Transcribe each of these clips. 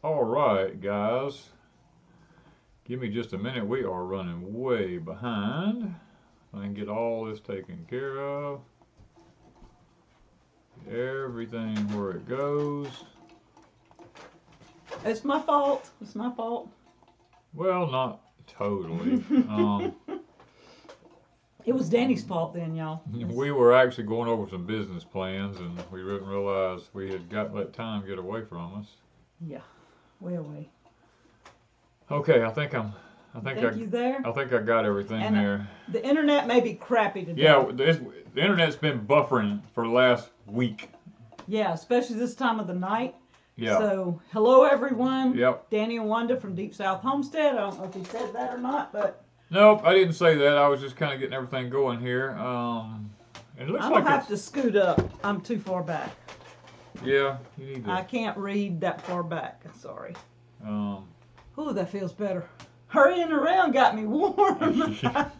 All right, guys. Give me just a minute. We are running way behind. I can get all this taken care of. Everything where it goes. It's my fault. It's my fault. Well, not totally. It was Danny's fault then, y'all. We were actually going over some business plans, and we didn't realize we had let time get away from us. Yeah, way away. Okay, I think you there? I think I got everything and there. The internet may be crappy today. Yeah, the internet's been buffering for the last week. Yeah, especially this time of the night. Yeah. So, hello everyone. Yep. Danny and Wanda from Deep South Homestead. I don't know if he said that or not, but... Nope, I didn't say that. I was just kind of getting everything going here. It looks I like don't have to scoot up. I'm too far back. Yeah, you need to. I can't read that far back. Sorry. Um. Ooh, that feels better. Hurrying around got me warm. We got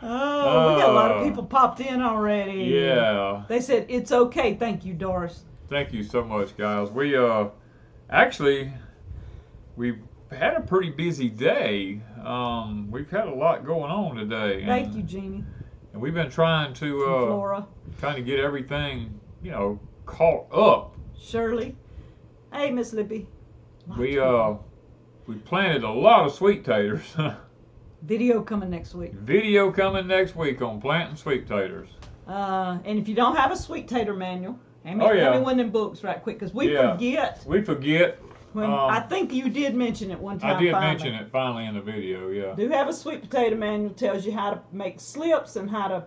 a lot of people popped in already. Yeah. They said, it's okay. Thank you, Doris. Thank you so much, guys. We actually we've had a pretty busy day. We've had a lot going on today. Thank you, Jeannie. And we've been trying to Flora. kind of get everything, caught up. Shirley. Hey, Miss Lippy. We planted a lot of sweet taters. Video coming next week. Video coming next week on planting sweet taters. And if you don't have a sweet tater manual, let me one of them books right quick, because we forget. We forget. When I think you did mention it one time. I did mention it finally in the video, yeah. Do have a sweet potato manual, tells you how to make slips and how to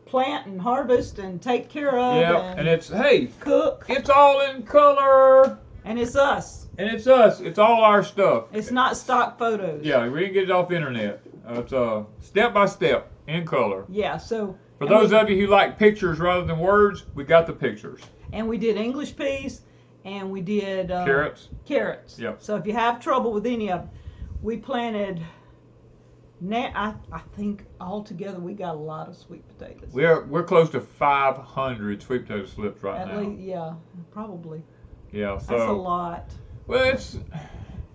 plant and harvest and take care of. Yeah, and it's, hey, cook. It's all in color. And it's us. And it's us. It's all our stuff. It's not stock photos. Yeah, we didn't get it off the internet. It's step by step in color. Yeah, so. For those of you who like pictures rather than words, we got the pictures. And we did English peas, and we did carrots. Carrots. Yep. So if you have trouble with any of them, we planted. I think altogether we got a lot of sweet potatoes. We're close to 500 sweet potato slips right now. At least, yeah, probably. Yeah, so that's a lot.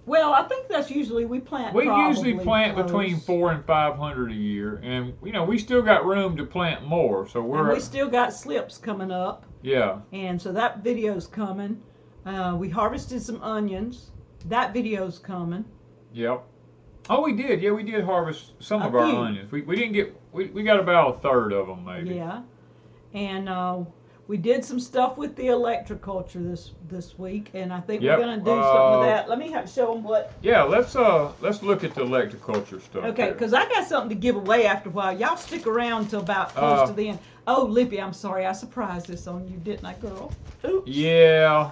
Well, I think that's usually we usually plant between 400 and 500 a year, and we still got room to plant more. So we still got slips coming up. Yeah. And so that video's coming. We harvested some onions. That video's coming. Yep. Oh, we did. Yeah, we did harvest some of our onions. We didn't get. We got about a third of them maybe. Yeah. And we did some stuff with the Electroculture this week, and I think we're going to do something with that. Let me show them what. Yeah, let's look at the Electroculture stuff. Okay, because I got something to give away after a while. Y'all stick around till about close to the end. Oh, Lippy, I'm sorry, I surprised this on you, didn't I, girl? Oops. Yeah.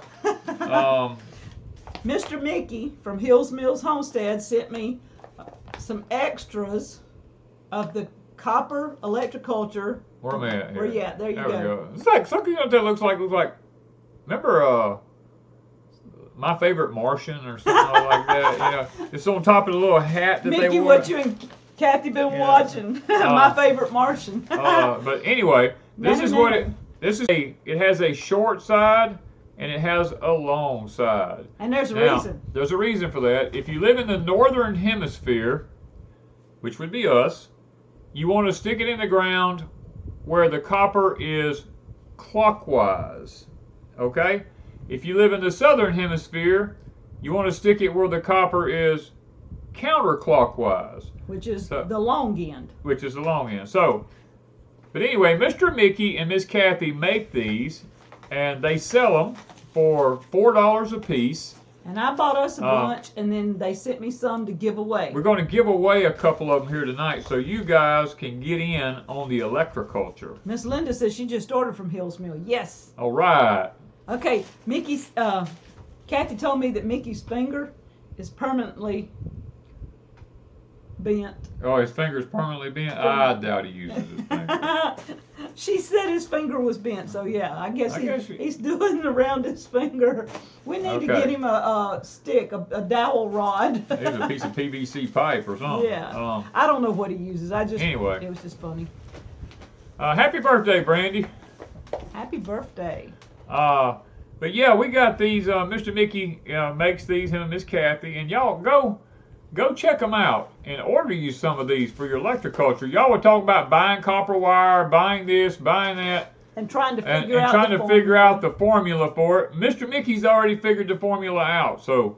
Mr. Mickey from Hills Mills Homestead sent me some extras of the copper Electroculture. Where am I at? Where you at? There you go. We go. It's like something that looks like. Remember My Favorite Martian or something like that? It's on top of the little hat that Mickey, they wore. what you and Kathy been watching? My Favorite Martian. But anyway, this is what it. It has a short side and it has a long side. And there's a reason. There's a reason for that. If you live in the northern hemisphere, which would be us, you want to stick it in the ground where the copper is clockwise, okay? If you live in the southern hemisphere, you want to stick it where the copper is counterclockwise. Which is the long end. Which is the long end. So, but anyway, Mr. Mickey and Miss Kathy make these, and they sell them for $4 a piece. And I bought us a bunch, and then they sent me some to give away. We're going to give away a couple of them here tonight, so you guys can get in on the Electroculture. Miss Linda says she just ordered from Hills Mill. Yes. All right. Okay, Kathy told me that Mickey's finger is permanently bent. Oh, his finger's permanently bent? I doubt he uses his finger. She said his finger was bent, so yeah, I guess he's doing around his finger. We need to get him a stick, a dowel rod. Maybe a piece of PVC pipe or something. Yeah. I don't know what he uses. Anyway. It was just funny. Happy birthday, Brandy. Happy birthday. But But yeah, we got these. Mr. Mickey makes these, him and Miss Kathy, and y'all go check them out and order you some of these for your Electroculture. Y'all were talking about buying copper wire, buying this, buying that, and trying to figure out the formula for it. Mr. Mickey's already figured the formula out. So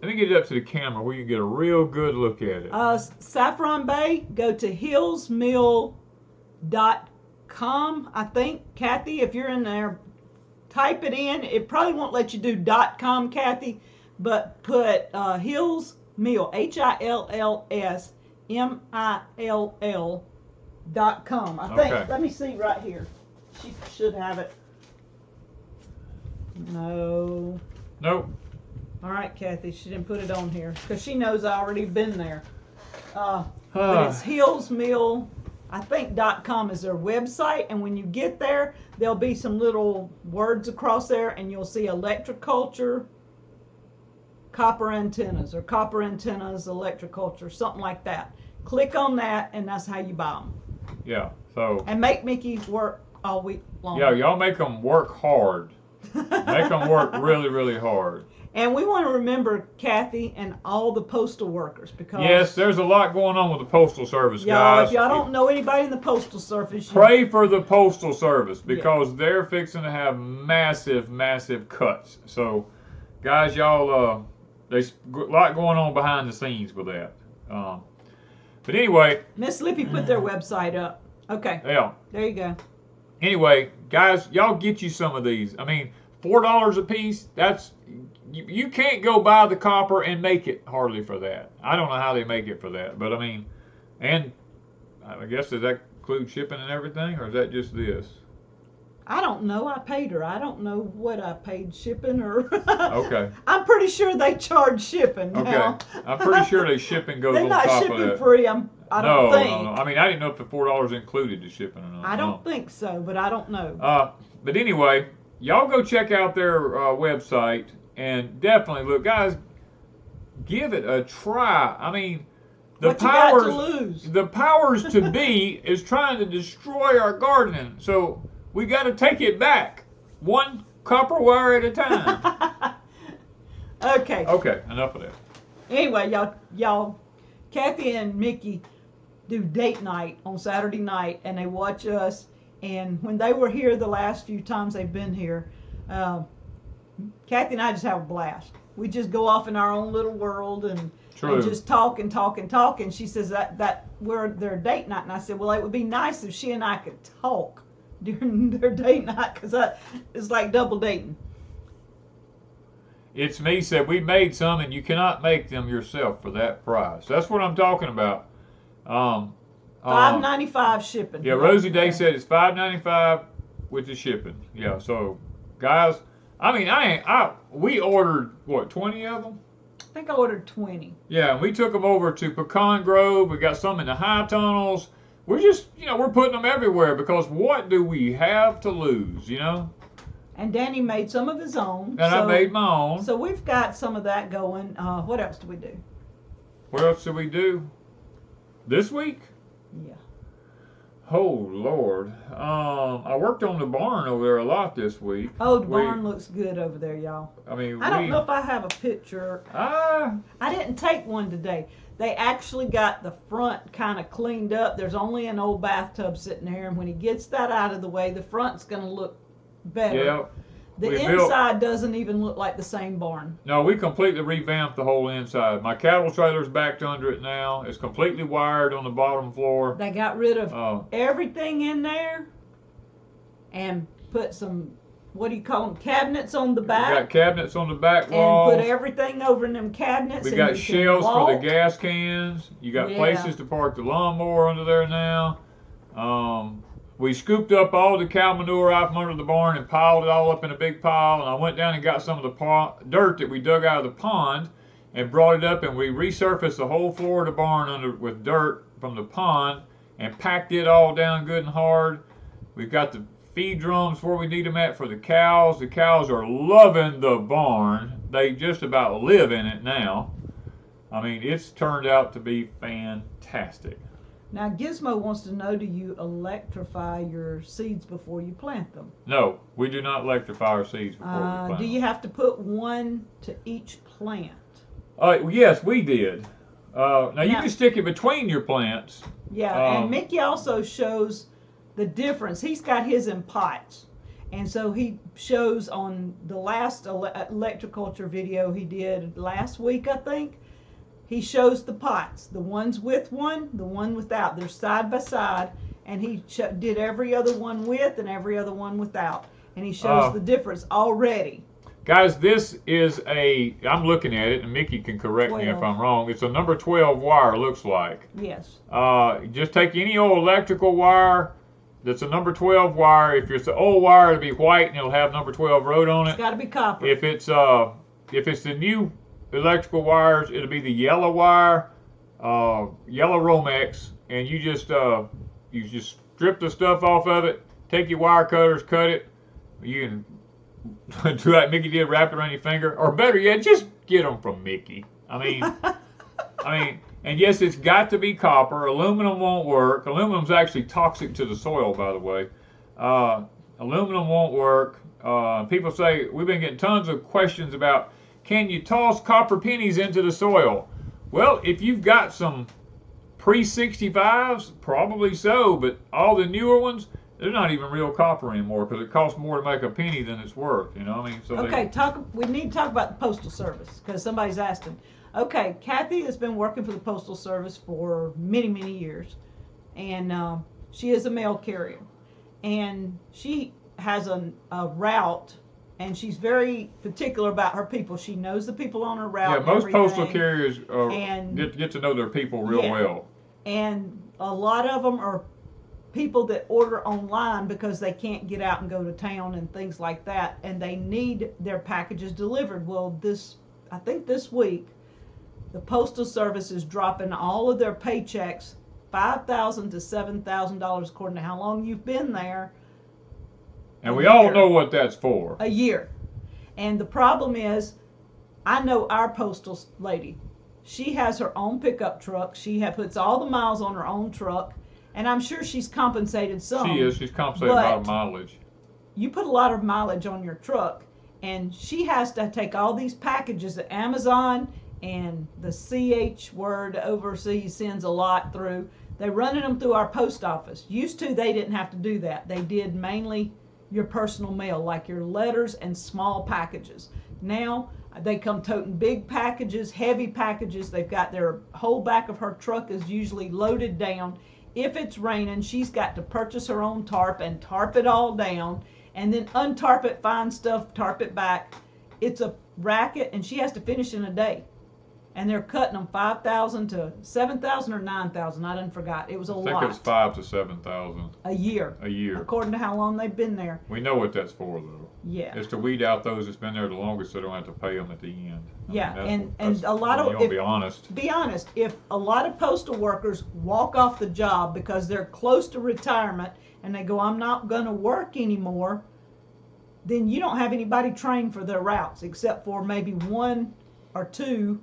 let me get it up to the camera where you can get a real good look at it. Saffron Bay, go to hillsmill.com. I think, Kathy, if you're in there, type it in. It probably won't let you do .com, Kathy, but put Hillsmill, HILLSMILL.com. I think. Okay. Let me see right here. She should have it. No. Nope. All right, Kathy, she didn't put it on here because she knows I already been there. But it's Hillsmill, I think .com is their website, and when you get there, there'll be some little words across there, and you'll see Electroculture, copper antennas, or copper antennas, Electroculture, something like that. Click on that, and that's how you buy them. Yeah. So. And make Mickey work all week long. Yeah, y'all make them work hard. Make them work really, really hard. And we want to remember Kathy and all the postal workers, because yes, there's a lot going on with the Postal Service, y'all, guys. if y'all don't know anybody in the Postal Service, pray for the Postal Service, because they're fixing to have massive, massive cuts. So, guys, y'all, there's a lot going on behind the scenes with that. But anyway, Miss Lippy put their website up. Okay. Yeah. There you go. Anyway, guys, y'all get you some of these. I mean, $4 a piece. That's you can't go buy the copper and make it hardly for that. I don't know how they make it for that, but I mean, and I guess does that include shipping and everything, or is that just this? I don't know. I paid her. I don't know what I paid shipping or. Okay. I'm pretty sure they charge shipping. Okay. Now. I'm pretty sure the shipping goes They're on not top of shipping that. free. I don't think. No. I mean, I didn't know if the $4 included the shipping or not. I don't think so, but I don't know. But anyway, y'all go check out their website and definitely look, guys. Give it a try. I mean, the powers to be is trying to destroy our gardening. So we got to take it back, one copper wire at a time. Okay. Okay, enough of that. Anyway, y'all, Kathy and Mickey do date night on Saturday night, and they watch us. And when they were here the last few times they've been here, Kathy and I just have a blast. We just go off in our own little world and just talk and talk and talk. And she says that we're their date night, and I said, well, it would be nice if she and I could talk during their date night, because it's like double dating. It's me said we made some, and you cannot make them yourself for that price. That's what I'm talking about. $5.95 shipping. Yeah, Rosie Day said it's $5.95 with the shipping. Yeah, so guys, I mean, we ordered what, 20 of them? I think I ordered 20. Yeah, and we took them over to Pecan Grove. We got some in the high tunnels. We're just, we're putting them everywhere, because what do we have to lose, And Danny made some of his own. And I made my own. So we've got some of that going. What else do we do? What else did we do? This week? Yeah. Oh, Lord. I worked on the barn over there a lot this week. Oh, the barn looks good over there, y'all. I mean, I don't know if I have a picture. I didn't take one today. They actually got the front kind of cleaned up. There's only an old bathtub sitting there, and when he gets that out of the way, the front's going to look better. Yeah. The inside doesn't even look like the same barn. No, we completely revamped the whole inside. My cattle trailer's backed under it now. It's completely wired on the bottom floor. They got rid of everything in there and put some, what do you call them, cabinets on the back. We got cabinets on the back walls. And put everything over in them cabinets. We got shelves for the gas cans. You got places to park the lawnmower under there now. We scooped up all the cow manure out from under the barn and piled it all up in a big pile. And I went down and got some of the dirt that we dug out of the pond and brought it up, and we resurfaced the whole floor of the barn with dirt from the pond and packed it all down good and hard. We've got the feed drums where we need them at for the cows. The cows are loving the barn. They just about live in it now. I mean, it's turned out to be fantastic. Now Gizmo wants to know, do you electrify your seeds before you plant them? No, we do not electrify our seeds before we plant Do them. you have to put one to each plant? Yes, we did. Now you can stick it between your plants. Yeah, and Mickey also shows the difference. He's got his in pots. And so he shows on the last Electroculture video he did last week, I think, he shows the pots, the ones with one, the one without. They're side by side, and he did every other one with and every other one without. And he shows the difference already. Guys, this is I'm looking at it, and Mickey can correct me if I'm wrong. It's a number 12 wire, looks like. Yes. Just take any old electrical wire that's a number 12 wire. If it's an old wire, it'll be white, and it'll have number 12 wrote on it. It's got to be copper. If it's the new electrical wires, it'll be the yellow wire, yellow Romex, and you just strip the stuff off of it, take your wire cutters, cut it. You can do like Mickey did, wrap it around your finger, or better yet, just get them from Mickey. I mean, and yes, it's got to be copper. Aluminum won't work. Aluminum's actually toxic to the soil, by the way. Aluminum won't work. People say, we've been getting tons of questions about, can you toss copper pennies into the soil? Well, if you've got some pre-65s, probably so, but all the newer ones, they're not even real copper anymore because it costs more to make a penny than it's worth. You know what I mean? So okay, we need to talk about the Postal Service because somebody's asking. Okay, Kathy has been working for the Postal Service for many, many years, and she is a mail carrier, and she has a route, and she's very particular about her people. She knows the people on her route. Yeah, most postal carriers get to know their people real well. And a lot of them are people that order online because they can't get out and go to town and things like that, and they need their packages delivered. Well, I think this week, the Postal Service is dropping all of their paychecks, $5,000 to $7,000 according to how long you've been there. And we all know what that's for. A year. And the problem is, I know our postal lady. She has her own pickup truck. She puts all the miles on her own truck. And I'm sure she's compensated some. She is. She's compensated a lot of mileage. You put a lot of mileage on your truck, and she has to take all these packages that Amazon and the CH word overseas sends a lot through. They're running them through our post office. Used to, they didn't have to do that. They did mainly your personal mail, like your letters and small packages. Now, they come toting big packages, heavy packages. They've got their whole back of her truck is usually loaded down. If it's raining, she's got to purchase her own tarp and tarp it all down, and then untarp it, find stuff, tarp it back. It's a racket, and she has to finish in a day. And they're cutting them $5,000 to $7,000 or $9,000. I didn't forgot. It was a lot. I think it's $5,000 to $7,000 a year. A year, according to how long they've been there. We know what that's for, though. Yeah. It's to weed out those that's been there the longest, so they don't have to pay them at the end. And a lot of, be honest. Be honest. If a lot of postal workers walk off the job because they're close to retirement and they go, I'm not going to work anymore, then you don't have anybody trained for their routes except for maybe one or two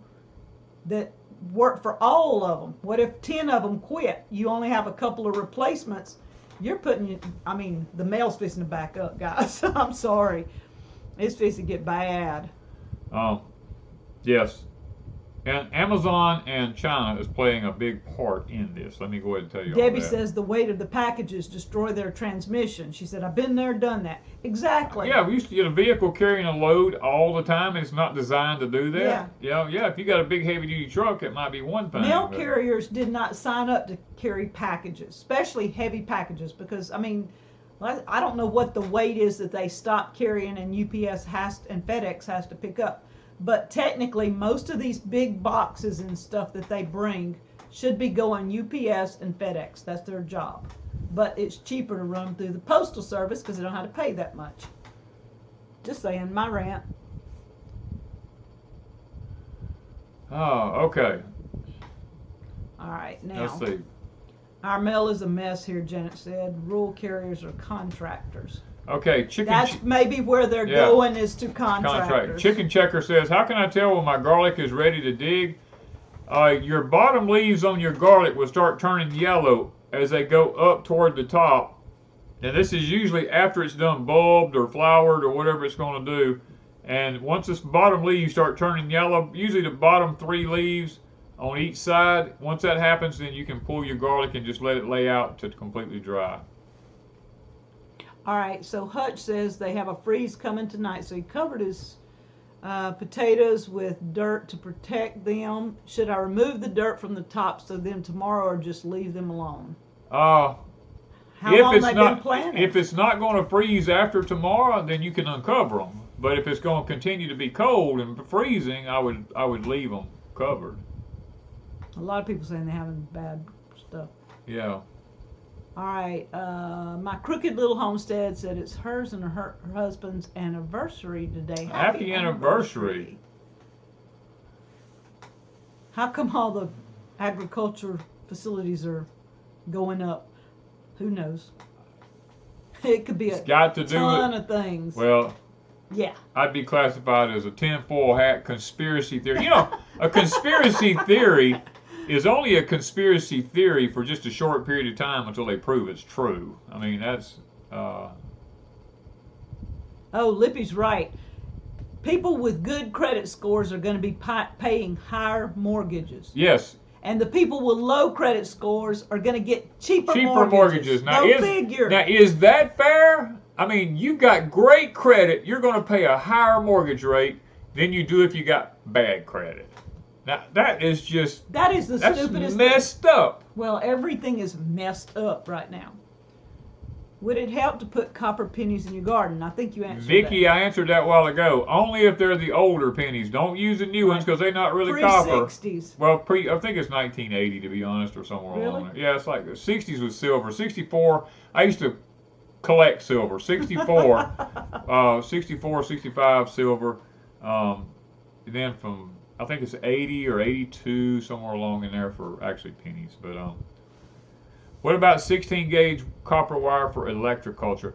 that work for all of them. What if 10 of them quit? You only have a couple of replacements. You're putting, the mail's fixing to back up, guys. I'm sorry. It's fixing to get bad. Yes. And Amazon and China is playing a big part in this. Let me go ahead and tell you Debbie all that. says the weight of the packages destroy their transmission. She said, I've been there, done that. Exactly. Yeah, we used to get a vehicle carrying a load all the time, and it's not designed to do that. Yeah, if you got a big heavy-duty truck, it might be one thing. Mail carriers did not sign up to carry packages, especially heavy packages, because, I don't know what the weight is that they stopped carrying and UPS and FedEx has to pick up. But technically, most of these big boxes and stuff that they bring should be going UPS and FedEx. That's their job. But it's cheaper to run through the Postal Service because they don't have to pay that much. Just saying, my rant. Oh, okay. All right, now. Let's see. Our mail is a mess here, Janet said. Rural carriers are contractors. Okay, That's maybe where they're going is to contractors. Chicken Checker says, how can I tell when my garlic is ready to dig? your bottom leaves on your garlic will start turning yellow as they go up toward the top. And this is usually after it's done bulbed or flowered or whatever it's going to do. And once this bottom leaves start turning yellow, usually the bottom 3 leaves on each side, once that happens, then you can pull your garlic and just let it lay out to completely dry. All right, so Hutch says they have a freeze coming tonight. So he covered his potatoes with dirt to protect them. Should I remove the dirt from the top so then tomorrow, or just leave them alone? How long they been planting? If it's not going to freeze after tomorrow, then you can uncover them. But if it's going to continue to be cold and freezing, I would leave them covered. A lot of people saying they're having bad stuff. Yeah. All right. My crooked little homestead said it's hers and her husband's anniversary today. Happy anniversary. How come all the agriculture facilities are going up? Who knows? It could be ton of things. Well, yeah. I'd be classified as a tinfoil hat conspiracy theory. You know, a conspiracy theory is only a conspiracy theory for just a short period of time until they prove it's true. I mean, that's... Oh, Lippy's right. People with good credit scores are going to be paying higher mortgages. Yes. And the people with low credit scores are going to get cheaper mortgages. Now, figure. Now, is that fair? I mean, you've got great credit. You're going to pay a higher mortgage rate than you do if you got bad credit. Now, that is just... That is the stupidest messed up. Well, everything is messed up right now. Would it help to put copper pennies in your garden? I think you answered Vicky, that. I answered that a while ago. Only if they're the older pennies. Don't use the new ones because they're not really copper. Pre-60s. Well, I think it's 1980 to be honest, or somewhere along there. Yeah, it's like the 60s was silver. 64, I used to collect silver. 64, 64, 65 silver. Then from, I think it's 80 or 82, somewhere along in there for actually pennies. But what about 16 gauge copper wire for electroculture?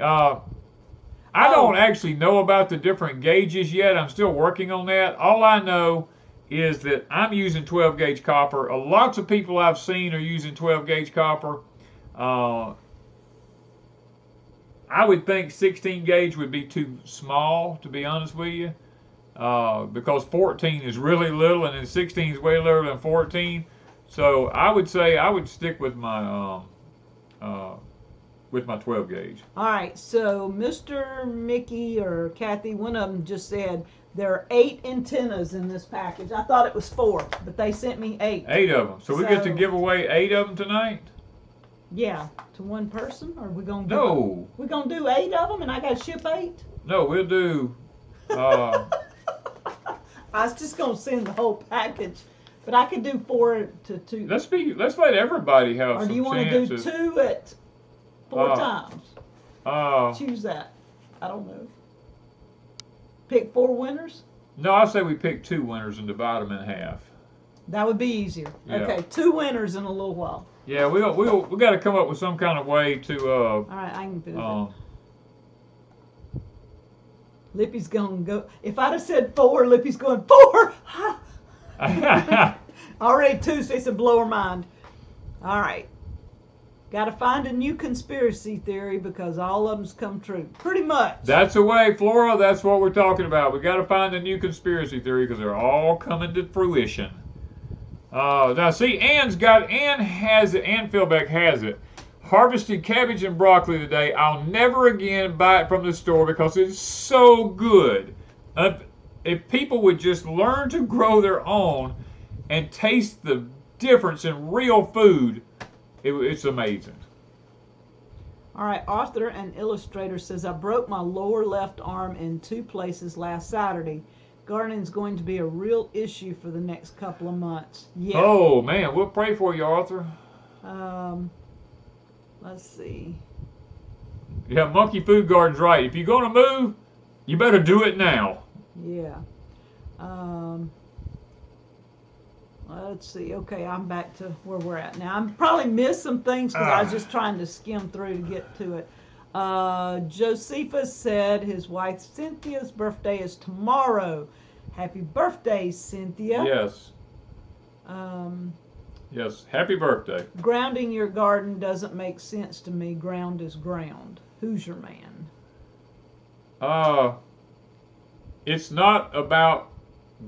I don't actually know about the different gauges yet. I'm still working on that. All I know is that I'm using 12 gauge copper. Lots of people I've seen are using 12 gauge copper. I would think 16 gauge would be too small, to be honest with you, because 14 is really little and then 16 is way littler than 14. So I would say I would stick with my 12 gauge. All right, so Mr. Mickey or Kathy, one of them just said there are 8 antennas in this package. I thought it was 4, but they sent me 8. 8 of them. So we get to give away 8 of them tonight? Yeah, to one person, or we gonna we're gonna do 8 of them, and I gotta ship 8. No, we'll do. I was just gonna send the whole package. But I could do 4 to 2. Let's let everybody have some chances. Or do you want to do 2 at 4 times? Choose that. I don't know. Pick 4 winners? No, I say we pick 2 winners and divide them in half. That would be easier. Yeah. Okay, 2 winners in a little while. Yeah, we got to come up with some kind of way to. All right, I can finish it. Lippy's gonna go. If I'd have said 4, Lippy's going 4. Already 2, so it's a blow her mind. All right. Got to find a new conspiracy theory because all of them's come true. Pretty much. That's the way, Flora. That's what we're talking about. We got to find a new conspiracy theory because they're all coming to fruition. Now, see, Ann has it. Ann Philbeck has it. Harvested cabbage and broccoli today. I'll never again buy it from the store because it's so good. If people would just learn to grow their own and taste the difference in real food, it's amazing. All right, author and illustrator says, I broke my lower left arm in 2 places last Saturday. Gardening's going to be a real issue for the next couple of months. Yeah. Oh, man, we'll pray for you, Arthur. Let's see. Yeah, Monkey Food Garden's right. If you're going to move, you better do it now. Yeah. Let's see. Okay, I'm back to where we're at now. I probably missed some things because I was just trying to skim through to get to it. Josephus said his wife Cynthia's birthday is tomorrow. Happy birthday, Cynthia. Yes. Yes, happy birthday. Grounding your garden doesn't make sense to me. Ground is ground. Who's your man? It's not about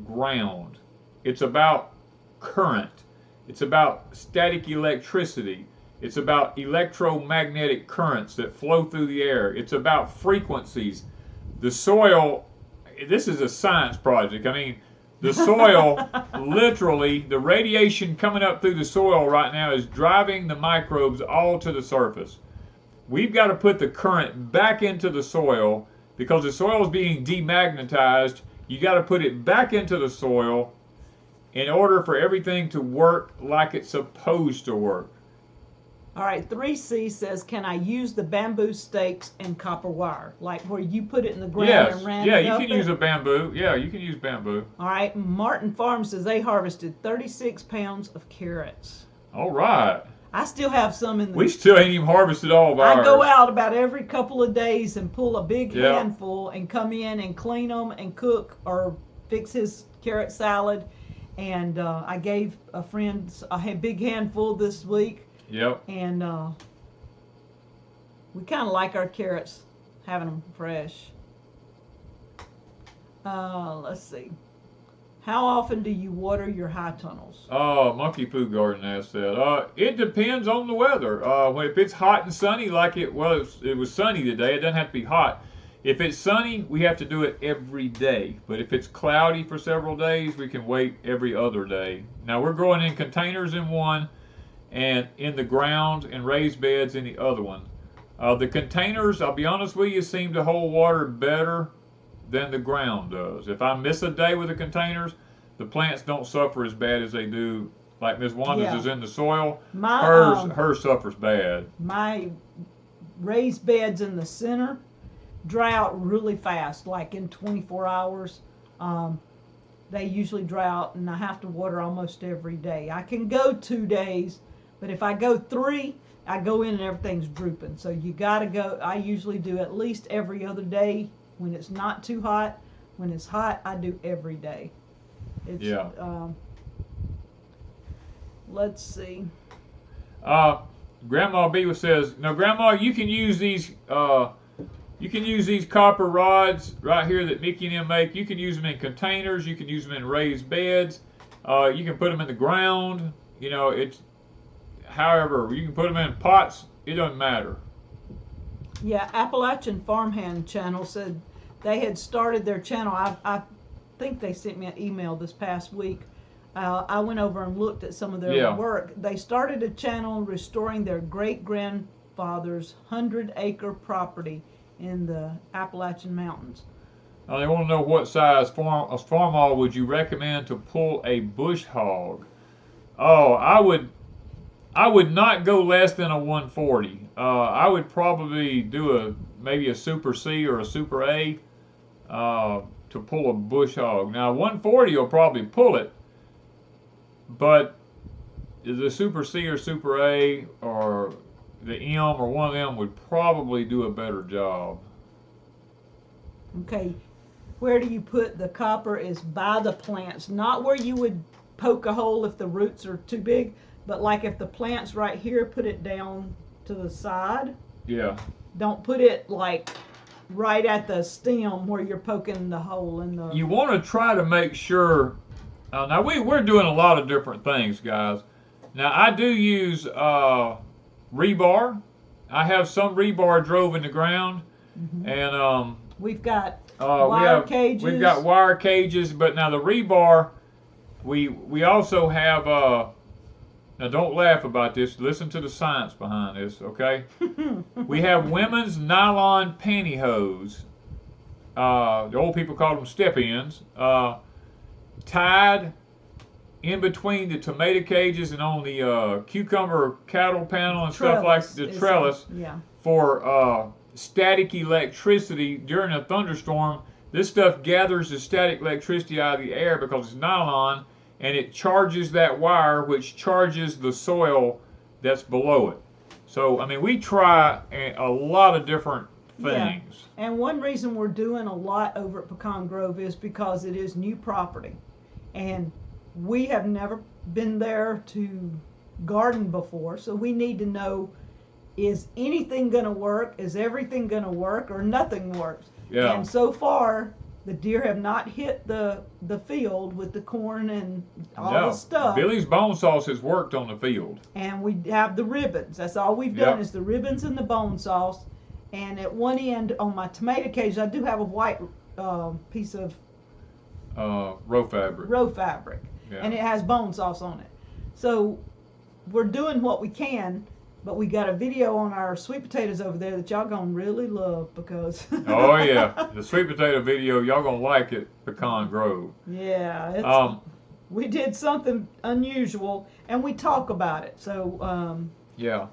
ground. It's about current. It's about static electricity. It's about electromagnetic currents that flow through the air. It's about frequencies. The soil, this is a science project. I mean, the soil, literally, the radiation coming up through the soil right now is driving the microbes all to the surface. We've got to put the current back into the soil because the soil is being demagnetized. You got to put it back into the soil in order for everything to work like it's supposed to work. All right, 3C says, can I use the bamboo stakes and copper wire? Like where you put it in the ground Yes, and ran yeah, it you up can it? use a bamboo. Yeah, you can use bamboo. All right, Martin Farm says they harvested 36 pounds of carrots. All right. I still have some in the... We still ain't even harvested all of ours. I go out about every couple of days and pull a big Yeah. handful and come in and clean them and cook or fix his carrot salad. And I gave a friend a big handful this week. Yep. And we kind of like our carrots, having them fresh. Let's see. How often do you water your high tunnels? Monkey Poo Garden asked that. It depends on the weather. If it's hot and sunny, like it was sunny today, it doesn't have to be hot. If it's sunny, we have to do it every day. But if it's cloudy for several days, we can wait every other day. Now we're growing in containers in one, and in the ground and raised beds in the other one. The containers, I'll be honest with you, seem to hold water better than the ground does. If I miss a day with the containers, the plants don't suffer as bad as they do. Like Miss Wanda's is in the soil, hers suffers bad. My raised beds in the center dry out really fast, like in 24 hours. They usually dry out, and I have to water almost every day. I can go 2 days, but if I go 3, I go in and everything's drooping. So you gotta go. I usually do at least every other day when it's not too hot. When it's hot, I do every day. Yeah. Let's see. Grandma B says, "No, Grandma, you can use these. You can use these copper rods right here that Mickey and them make. You can use them in containers. You can use them in raised beds. You can put them in the ground. You know, it's however you can put them in pots. It doesn't matter." Yeah, Appalachian Farmhand Channel said they had started their channel. I think they sent me an email this past week. I went over and looked at some of their work. They started a channel restoring their great-grandfather's 100-acre property in the Appalachian Mountains. They want to know what size farm would you recommend to pull a bush hog? Oh, I would not go less than a 140. I would probably do maybe a Super C or a Super A to pull a bush hog. Now 140 will probably pull it, but the Super C or Super A or the M or one of them would probably do a better job. Okay, where do you put the copper is by the plants, not where you would poke a hole if the roots are too big, but like if the plant's right here, put it down to the side. Yeah. Don't put it like right at the stem where you're poking the hole in the... You want to try to make sure... now we're doing a lot of different things, guys. Now I do use rebar. I have some rebar drove in the ground, and we've got wire cages. We've got wire cages, but now the rebar, we also have now don't laugh about this. Listen to the science behind this, okay? We have women's nylon pantyhose. The old people call them step-ins. Tied in between the tomato cages and on the cucumber cattle panel and stuff like the trellis for static electricity during a thunderstorm. This stuff gathers the static electricity out of the air because it's nylon, and it charges that wire, which charges the soil that's below it. So, I mean, we try a lot of different things. Yeah. And one reason we're doing a lot over at Pecan Grove is because it is new property. And we have never been there to garden before, so we need to know, is anything going to work? Is everything going to work, or nothing works? Yeah. And so far, the deer have not hit the field with the corn and all No. the stuff. Billy's bone sauce has worked on the field. And we have the ribbons. That's all we've done is the ribbons and the bone sauce. And at one end on my tomato cage, I do have a white piece of row fabric. Yeah. And it has bone sauce on it. So we're doing what we can, but we got a video on our sweet potatoes over there that y'all gonna really love because. Oh yeah, the sweet potato video, y'all gonna like it. Pecan Grove. Yeah. It's, we did something unusual, and we talk about it. So. Yeah.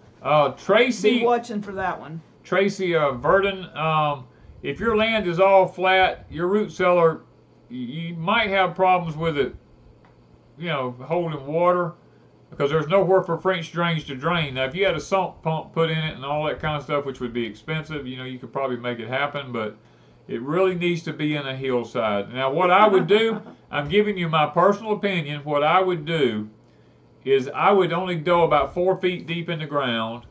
Tracy. Be watching for that one. Tracy Verdon. If your land is all flat, your root cellar, you might have problems with it. You know, holding water. Because there's nowhere for French drains to drain. Now, if you had a sump pump put in it and all that kind of stuff, which would be expensive, you know, you could probably make it happen, but it really needs to be in a hillside. Now, what I would do, I'm giving you my personal opinion, what I would do is I would only go about 4 feet deep in the ground,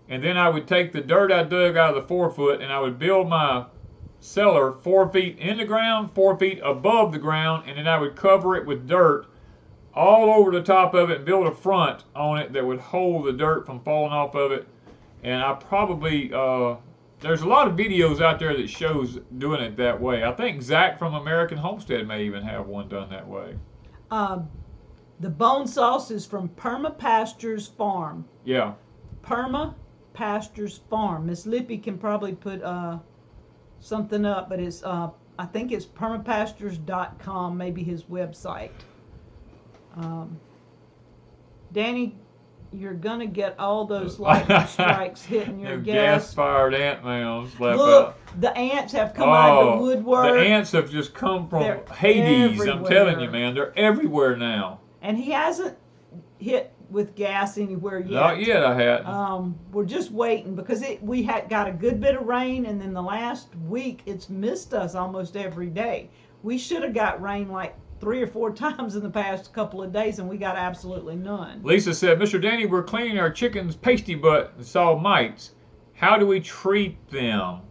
and then I would take the dirt I dug out of the 4 foot, and I would build my cellar 4 feet in the ground, 4 feet above the ground, and then I would cover it with dirt all over the top of it and build a front on it that would hold the dirt from falling off of it. And I probably, there's a lot of videos out there that shows doing it that way. I think Zach from American Homestead may even have one done that way. The bone sauce is from Perma Pastures Farm. Yeah. Perma Pastures Farm. Miss Lippy can probably put something up, but it's I think it's permapastures.com, maybe his website. Danny, you're gonna get all those lightning strikes hitting your gas-fired ant mounds. Look, the ants have come out of the woodwork. The ants have just come from Hades. Everywhere. I'm telling you, man, they're everywhere now. And he hasn't hit with gas anywhere yet. Not yet, I hadn't. We're just waiting because we had got a good bit of rain, and then the last week it's missed us almost every day. We should have got rain like 3 or 4 times in the past couple of days, and we got absolutely none. Lisa said, Mr. Danny, we're cleaning our chickens' pasty butt and saw mites. How do we treat them?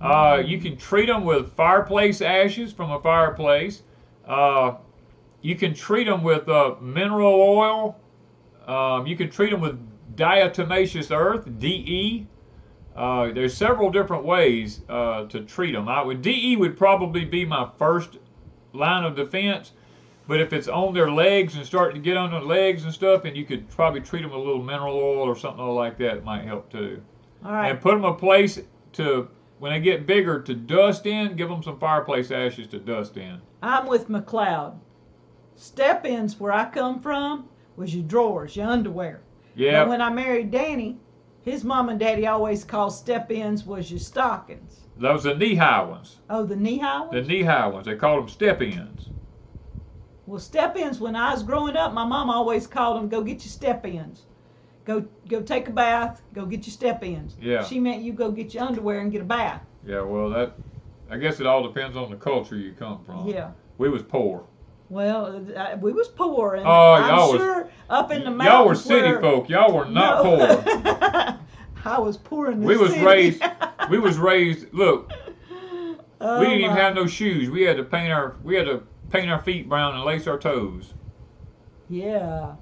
You can treat them with fireplace ashes from a fireplace. You can treat them with mineral oil. You can treat them with diatomaceous earth, DE. There's several different ways to treat them. DE would probably be my first line of defense, but if it's on their legs and starting to get on their legs and stuff, and you could probably treat them with a little mineral oil or something like that, it might help too. All right. And put them a place to, when they get bigger, to dust in, give them some fireplace ashes to dust in. I'm with McLeod. Step-ins where I come from was your drawers, your underwear. Yeah. But when I married Danny, his mom and daddy always called step-ins was your stockings. Those are knee-high ones. Oh, the knee-high ones? The knee-high ones. They call them step-ins. Well, step-ins, when I was growing up, my mom always called them, go get your step-ins. Go take a bath, go get your step-ins. Yeah. She meant you go get your underwear and get a bath. Yeah, well, I guess it all depends on the culture you come from. Yeah. We was poor. Well, we was poor, and I'm sure up in the mountains. Y'all were city folk. Y'all were not poor. I was poor in the city. We was raised. Look, we didn't even have no shoes. We had to paint our feet brown and lace our toes. Yeah.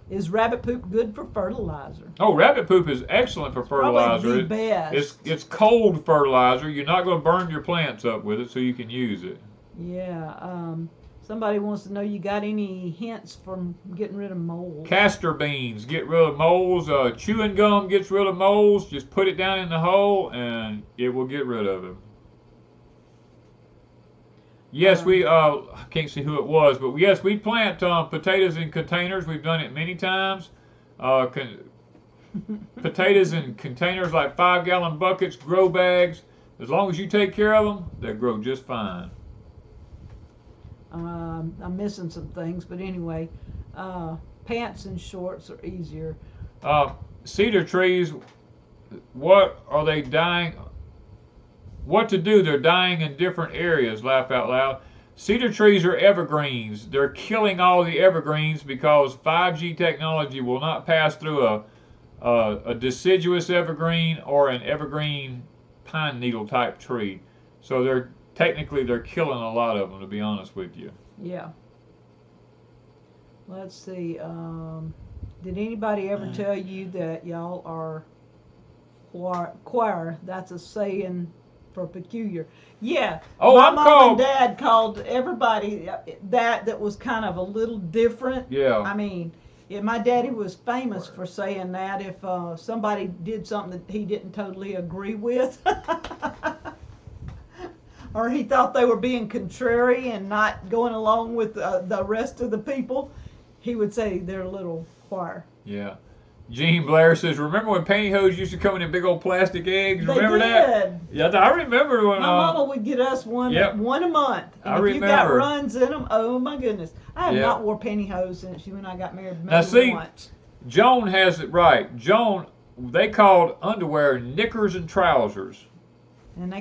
Is rabbit poop good for fertilizer? Oh, rabbit poop is excellent for fertilizer. Probably the best. It's cold fertilizer. You're not going to burn your plants up with it, so you can use it. Yeah. Somebody wants to know, you got any hints from getting rid of moles? Castor beans get rid of moles. Chewing gum gets rid of moles. Just put it down in the hole and it will get rid of them. Yes, I can't see who it was, but yes, we plant potatoes in containers. We've done it many times. Potatoes in containers like 5-gallon buckets, grow bags. As long as you take care of them, they grow just fine. I'm missing some things, but anyway, pants and shorts are easier. Cedar trees, what are they dying? What to do? They're dying in different areas. Laugh out loud. Cedar trees are evergreens. They're killing all the evergreens because 5G technology will not pass through a deciduous evergreen or an evergreen pine needle type tree. So they're killing a lot of them, to be honest with you. Yeah. Let's see. Did anybody ever tell you that y'all are choir? That's a saying for peculiar. Yeah. Oh, my I'm mom called. and dad called everybody that was kind of a little different. Yeah. I mean, yeah, my daddy was famous for saying that if somebody did something that he didn't totally agree with, or he thought they were being contrary and not going along with the rest of the people, he would say they're a little choir. Yeah. Gene Blair says, remember when pantyhose used to come in big old plastic eggs? Remember that? Yeah, I remember when... My mama would get us one a month. And if you got runs in them, oh my goodness. I have not wore pantyhose since you and I got married. Now see, once. Joan has it right. Joan, they called underwear knickers and trousers. And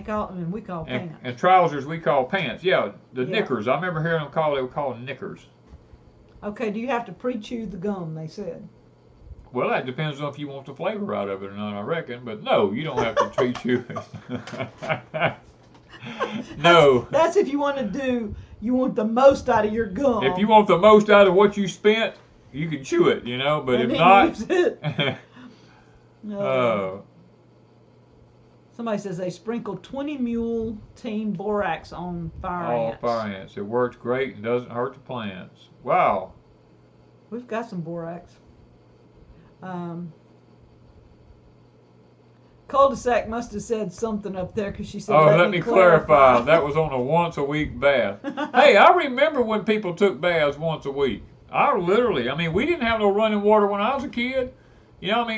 we call pants. And trousers we call pants. Yeah, the knickers. I remember hearing them they were called knickers. Okay, do you have to pre-chew the gum, they said? Well, that depends on if you want the flavor out of it or not, I reckon. But no, you don't have to pre-chew it. No. That's if you want the most out of your gum. If you want the most out of what you spent, you can chew it, But if not... Use it. Somebody says they sprinkled 20 mule team borax on fire ants. Oh, fire ants. It works great and doesn't hurt the plants. Wow. We've got some borax. Cul-de-sac must have said something up there because she said, let me clarify. That was on a once-a-week bath. Hey, I remember when people took baths once a week. We didn't have no running water when I was a kid.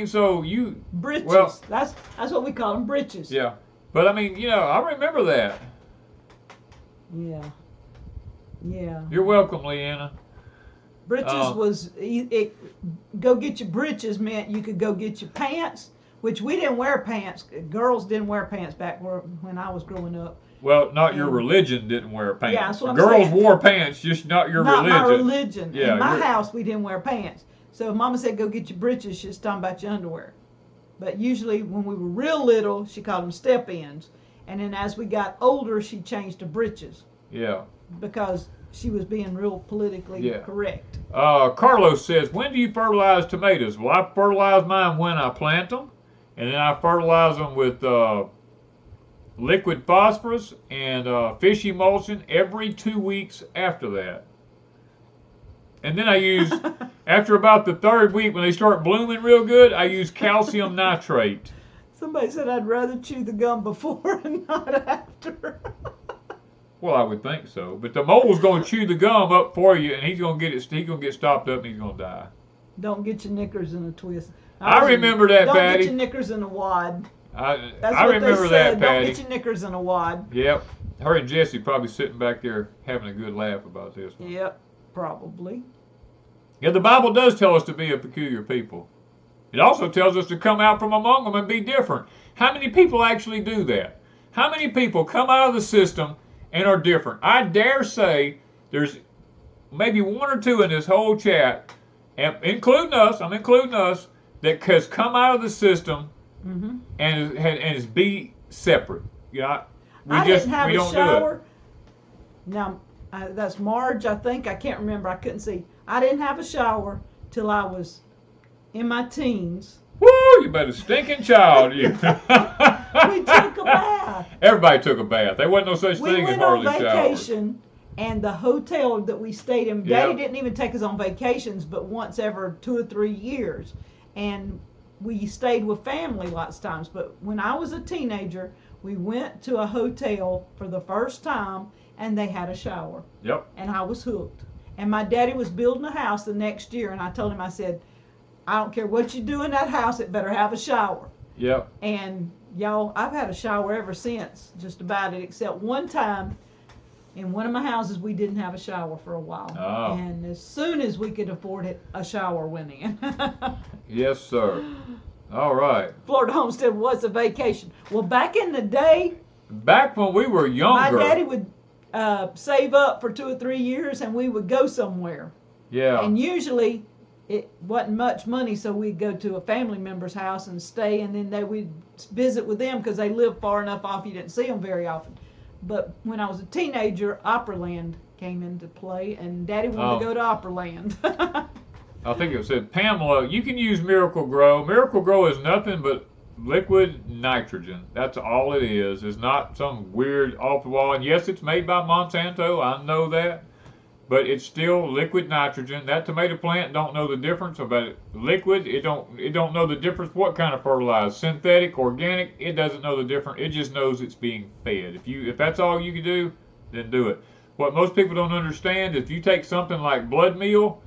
So you... Britches. Well, that's what we call them, britches. Yeah. But, I remember that. Yeah. Yeah. You're welcome, Leanna. Britches go get your britches meant you could go get your pants, which we didn't wear pants. Girls didn't wear pants back when I was growing up. Well, not your religion didn't wear pants. Yeah, that's what I'm Girls saying. wore pants, just not your religion. Not my religion. Yeah, in my house, we didn't wear pants. So if Mama said, go get your britches, she was talking about your underwear. But usually when we were real little, she called them step-ins. And then as we got older, she changed to britches. Yeah. Because she was being real politically correct. Carlos says, when do you fertilize tomatoes? Well, I fertilize mine when I plant them. And then I fertilize them with liquid phosphorus and fish emulsion every 2 weeks after that. And then I use, after about the third week, when they start blooming real good, I use calcium nitrate. Somebody said I'd rather chew the gum before and not after. Well, I would think so. But the mole's going to chew the gum up for you, and he's going to get stopped up, and he's going to die. Don't get your knickers in a twist. I remember that, Patty. Don't get your knickers in a wad. I remember that, Patty. Don't get your knickers in a wad. Yep. Her and Jesse probably sitting back there having a good laugh about this one. Yep, probably. Yeah, the Bible does tell us to be a peculiar people. It also tells us to come out from among them and be different. How many people actually do that? How many people come out of the system and are different? I dare say there's maybe one or two in this whole chat, and including us, that has come out of the system and is be separate. I didn't have a shower. Now, that's Marge, I think. I can't remember. I couldn't see. I didn't have a shower till I was in my teens. Woo! You better stinking child, you. We took a bath. Everybody took a bath. There wasn't no such thing as hardly showers. We went on vacation, and the hotel that we stayed in, Daddy didn't even take us on vacations, but once every 2 or 3 years. And we stayed with family lots of times. But when I was a teenager, we went to a hotel for the first time, and they had a shower. Yep. And I was hooked. And my daddy was building a house the next year, and I told him, I said, I don't care what you do in that house, it better have a shower. Yep. And y'all, I've had a shower ever since, just about it, except one time in one of my houses we didn't have a shower for a while. Oh. And as soon as we could afford it, a shower went in. Yes, sir. All right. Florida Homestead was a vacation. Well, back in the day, back when we were younger, my daddy would save up for 2 or 3 years and we would go somewhere. Yeah. And usually it wasn't much money, so we'd go to a family member's house and stay, and then we'd visit with them because they lived far enough off you didn't see them very often. But when I was a teenager, Operaland came into play, and Daddy wanted to go to Operaland. I think it said, Pamela, you can use Miracle Grow. Miracle Grow is nothing but liquid nitrogen. That's all it is. It's not some weird off the wall. And yes, it's made by Monsanto. I know that. But it's still liquid nitrogen. That tomato plant don't know the difference about it. Liquid, it don't know the difference what kind of fertilizer. Synthetic, organic, it doesn't know the difference. It just knows it's being fed. If that's all you can do, then do it. What most people don't understand is if you take something like blood meal,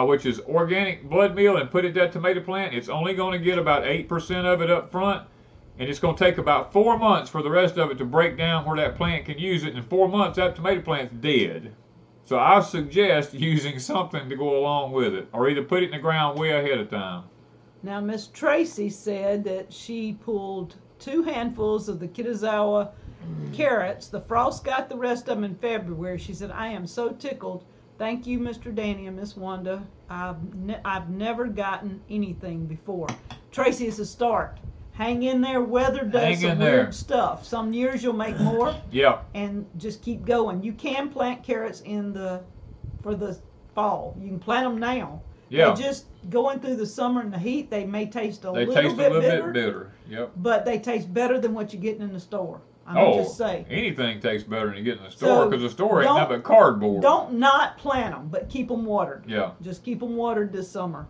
which is organic blood meal, and put it in that tomato plant, it's only going to get about 8% of it up front, and it's going to take about 4 months for the rest of it to break down where that plant can use it. And in 4 months, that tomato plant's dead. So I suggest using something to go along with it, or either put it in the ground way ahead of time. Now, Miss Tracy said that she pulled 2 handfuls of the Kitazawa carrots. The frost got the rest of them in February. She said, I am so tickled. Thank you, Mr. Danny and Miss Wanda. I've never gotten anything before. Tracy, it's a start. Hang in there. Weather does some weird stuff. Some years you'll make more. Yeah. And just keep going. You can plant carrots for the fall. You can plant them now. Yeah. They just going through the summer and the heat, they may taste a little bit bitter. Yep. But they taste better than what you're getting in the store. I'm just saying. Anything tastes better than you get in the store, because the store ain't nothing but cardboard. Don't not plant them, but keep them watered. Yeah. Just keep them watered this summer.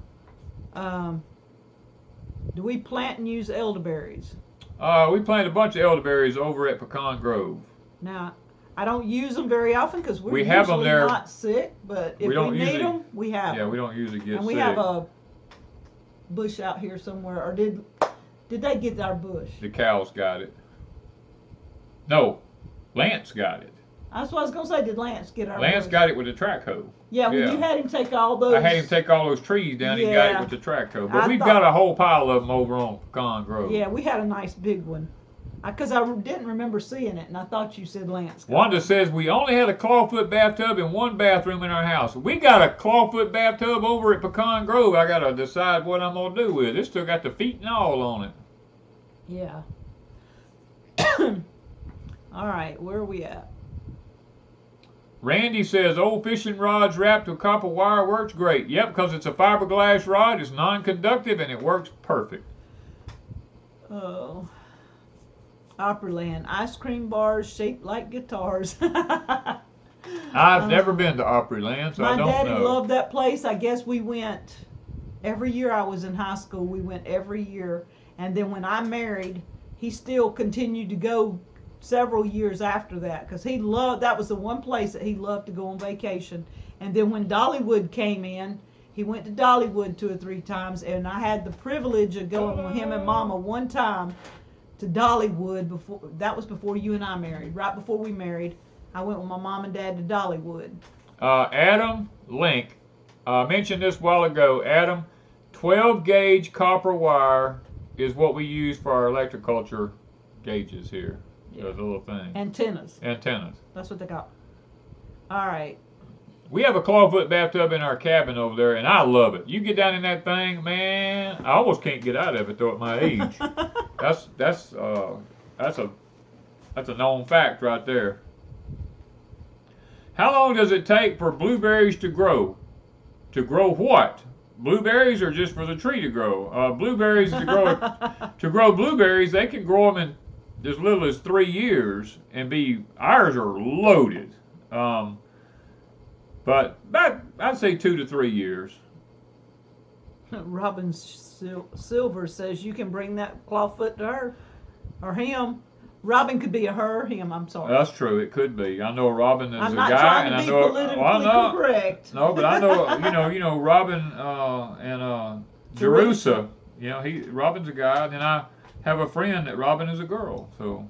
Do we plant and use elderberries? We planted a bunch of elderberries over at Pecan Grove. Now, I don't use them very often because we're we have usually them there. Not sick, but if we need them, we have them. Yeah, we don't usually get sick. And we have a bush out here somewhere, or did they get our bush? The cows got it. No, Lance got it. That's what I was going to say. Did Lance get our Lance bush? got it with a track hoe. Yeah, when you had him take all those. I had him take all those trees down. He got it with the track hoe. But we've got a whole pile of them over on Pecan Grove. Yeah, we had a nice big one. Because I didn't remember seeing it, and I thought you said Lance. Wanda says we only had a clawfoot bathtub and 1 bathroom in our house. We got a clawfoot bathtub over at Pecan Grove. I got to decide what I'm going to do with it. It's still got the feet and all on it. Yeah. All right, where are we at? Randy says old fishing rods wrapped with copper wire works great. Yep, because it's a fiberglass rod, it's non-conductive, and it works perfect. Oh. Opryland, ice cream bars shaped like guitars. I've never been to Opryland, so I don't know. My daddy loved that place. I guess we went every year I was in high school. We went every year. And then when I married, he still continued to go several years after that, because that was the one place that he loved to go on vacation. And then when Dollywood came in, he went to Dollywood 2 or 3 times, and I had the privilege of going with him and Mama one time to Dollywood. That was before you and I married. Right before we married, I went with my mom and dad to Dollywood. Adam Link mentioned this a while ago. Adam, 12 gauge copper wire is what we use for our electroculture gauges here. Yeah. Those little things. Antennas. That's what they got. All right. We have a clawfoot bathtub in our cabin over there, and I love it. You get down in that thing, man. I almost can't get out of it though at my age. That's a known fact right there. How long does it take for blueberries to grow? To grow what? Blueberries, or just for the tree to grow? Blueberries to grow blueberries, they can grow them in as little as 3 years and ours are loaded. But I'd say 2 to 3 years. Robin Silver says you can bring that clawfoot to her or him. Robin could be a her or him. I'm sorry. That's true. It could be. I know Robin is a guy, and I know. I'm not trying to be politically correct. No, but I know. You know Robin and Jerusa. You know Robin's a guy. Then I have a friend that Robin is a girl. So.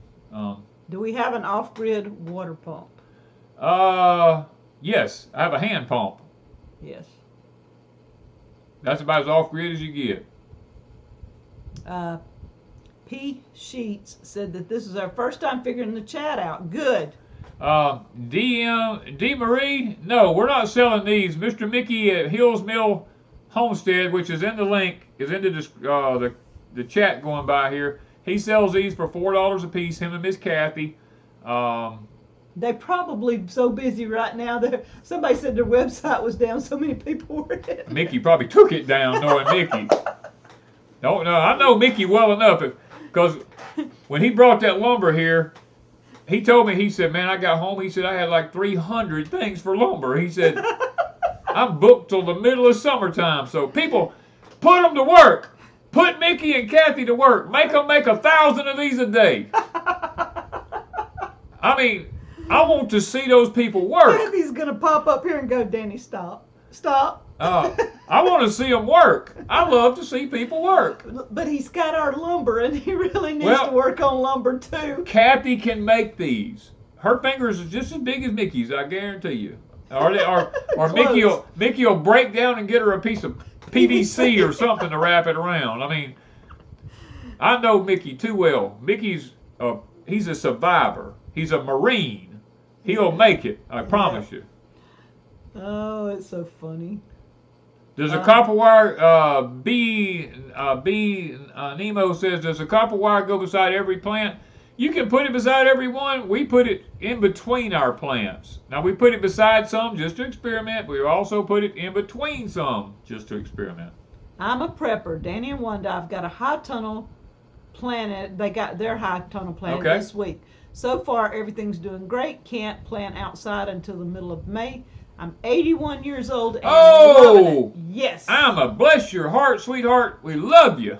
Do we have an off-grid water pump? Yes, I have a hand pump. Yes. That's about as off-grid as you get. P. Sheets said that this is our first time figuring the chat out. Good. D. Marie, no, we're not selling these. Mr. Mickey at Hills Mill Homestead, which is in the link, is in the chat going by here. He sells these for $4 a piece, him and Miss Kathy. They're probably so busy right now that somebody said their website was down, so many people were in it. Mickey probably took it down, knowing Mickey. No, I know Mickey well enough, because when he brought that lumber here, he told me, he said, man, I got home, he said, I had like 300 things for lumber. He said, I'm booked till the middle of summertime, so people, put them to work. Put Mickey and Kathy to work. Make them make 1,000 of these a day. I mean, I want to see those people work. Kathy's going to pop up here and go, Danny, stop. Stop. I want to see them work. I love to see people work. But he's got our lumber, and he really needs to work on lumber, too. Kathy can make these. Her fingers are just as big as Mickey's, I guarantee you. Or Mickey will break down and get her a piece of PVC or something to wrap it around. I mean, I know Mickey too well. Mickey's he's a survivor. He's a Marine. He'll make it. I promise you. Oh, it's so funny. Does a copper wire, Nemo says, does a copper wire go beside every plant? You can put it beside every one. We put it in between our plants. Now, we put it beside some just to experiment. We also put it in between some just to experiment. I'm a prepper. Danny and Wanda, I've got a high tunnel planted. They got their high tunnel planted this week. So far, everything's doing great. Can't plant outside until the middle of May. I'm 81 years old and loving it. Yes. Alma, bless your heart, sweetheart. We love you.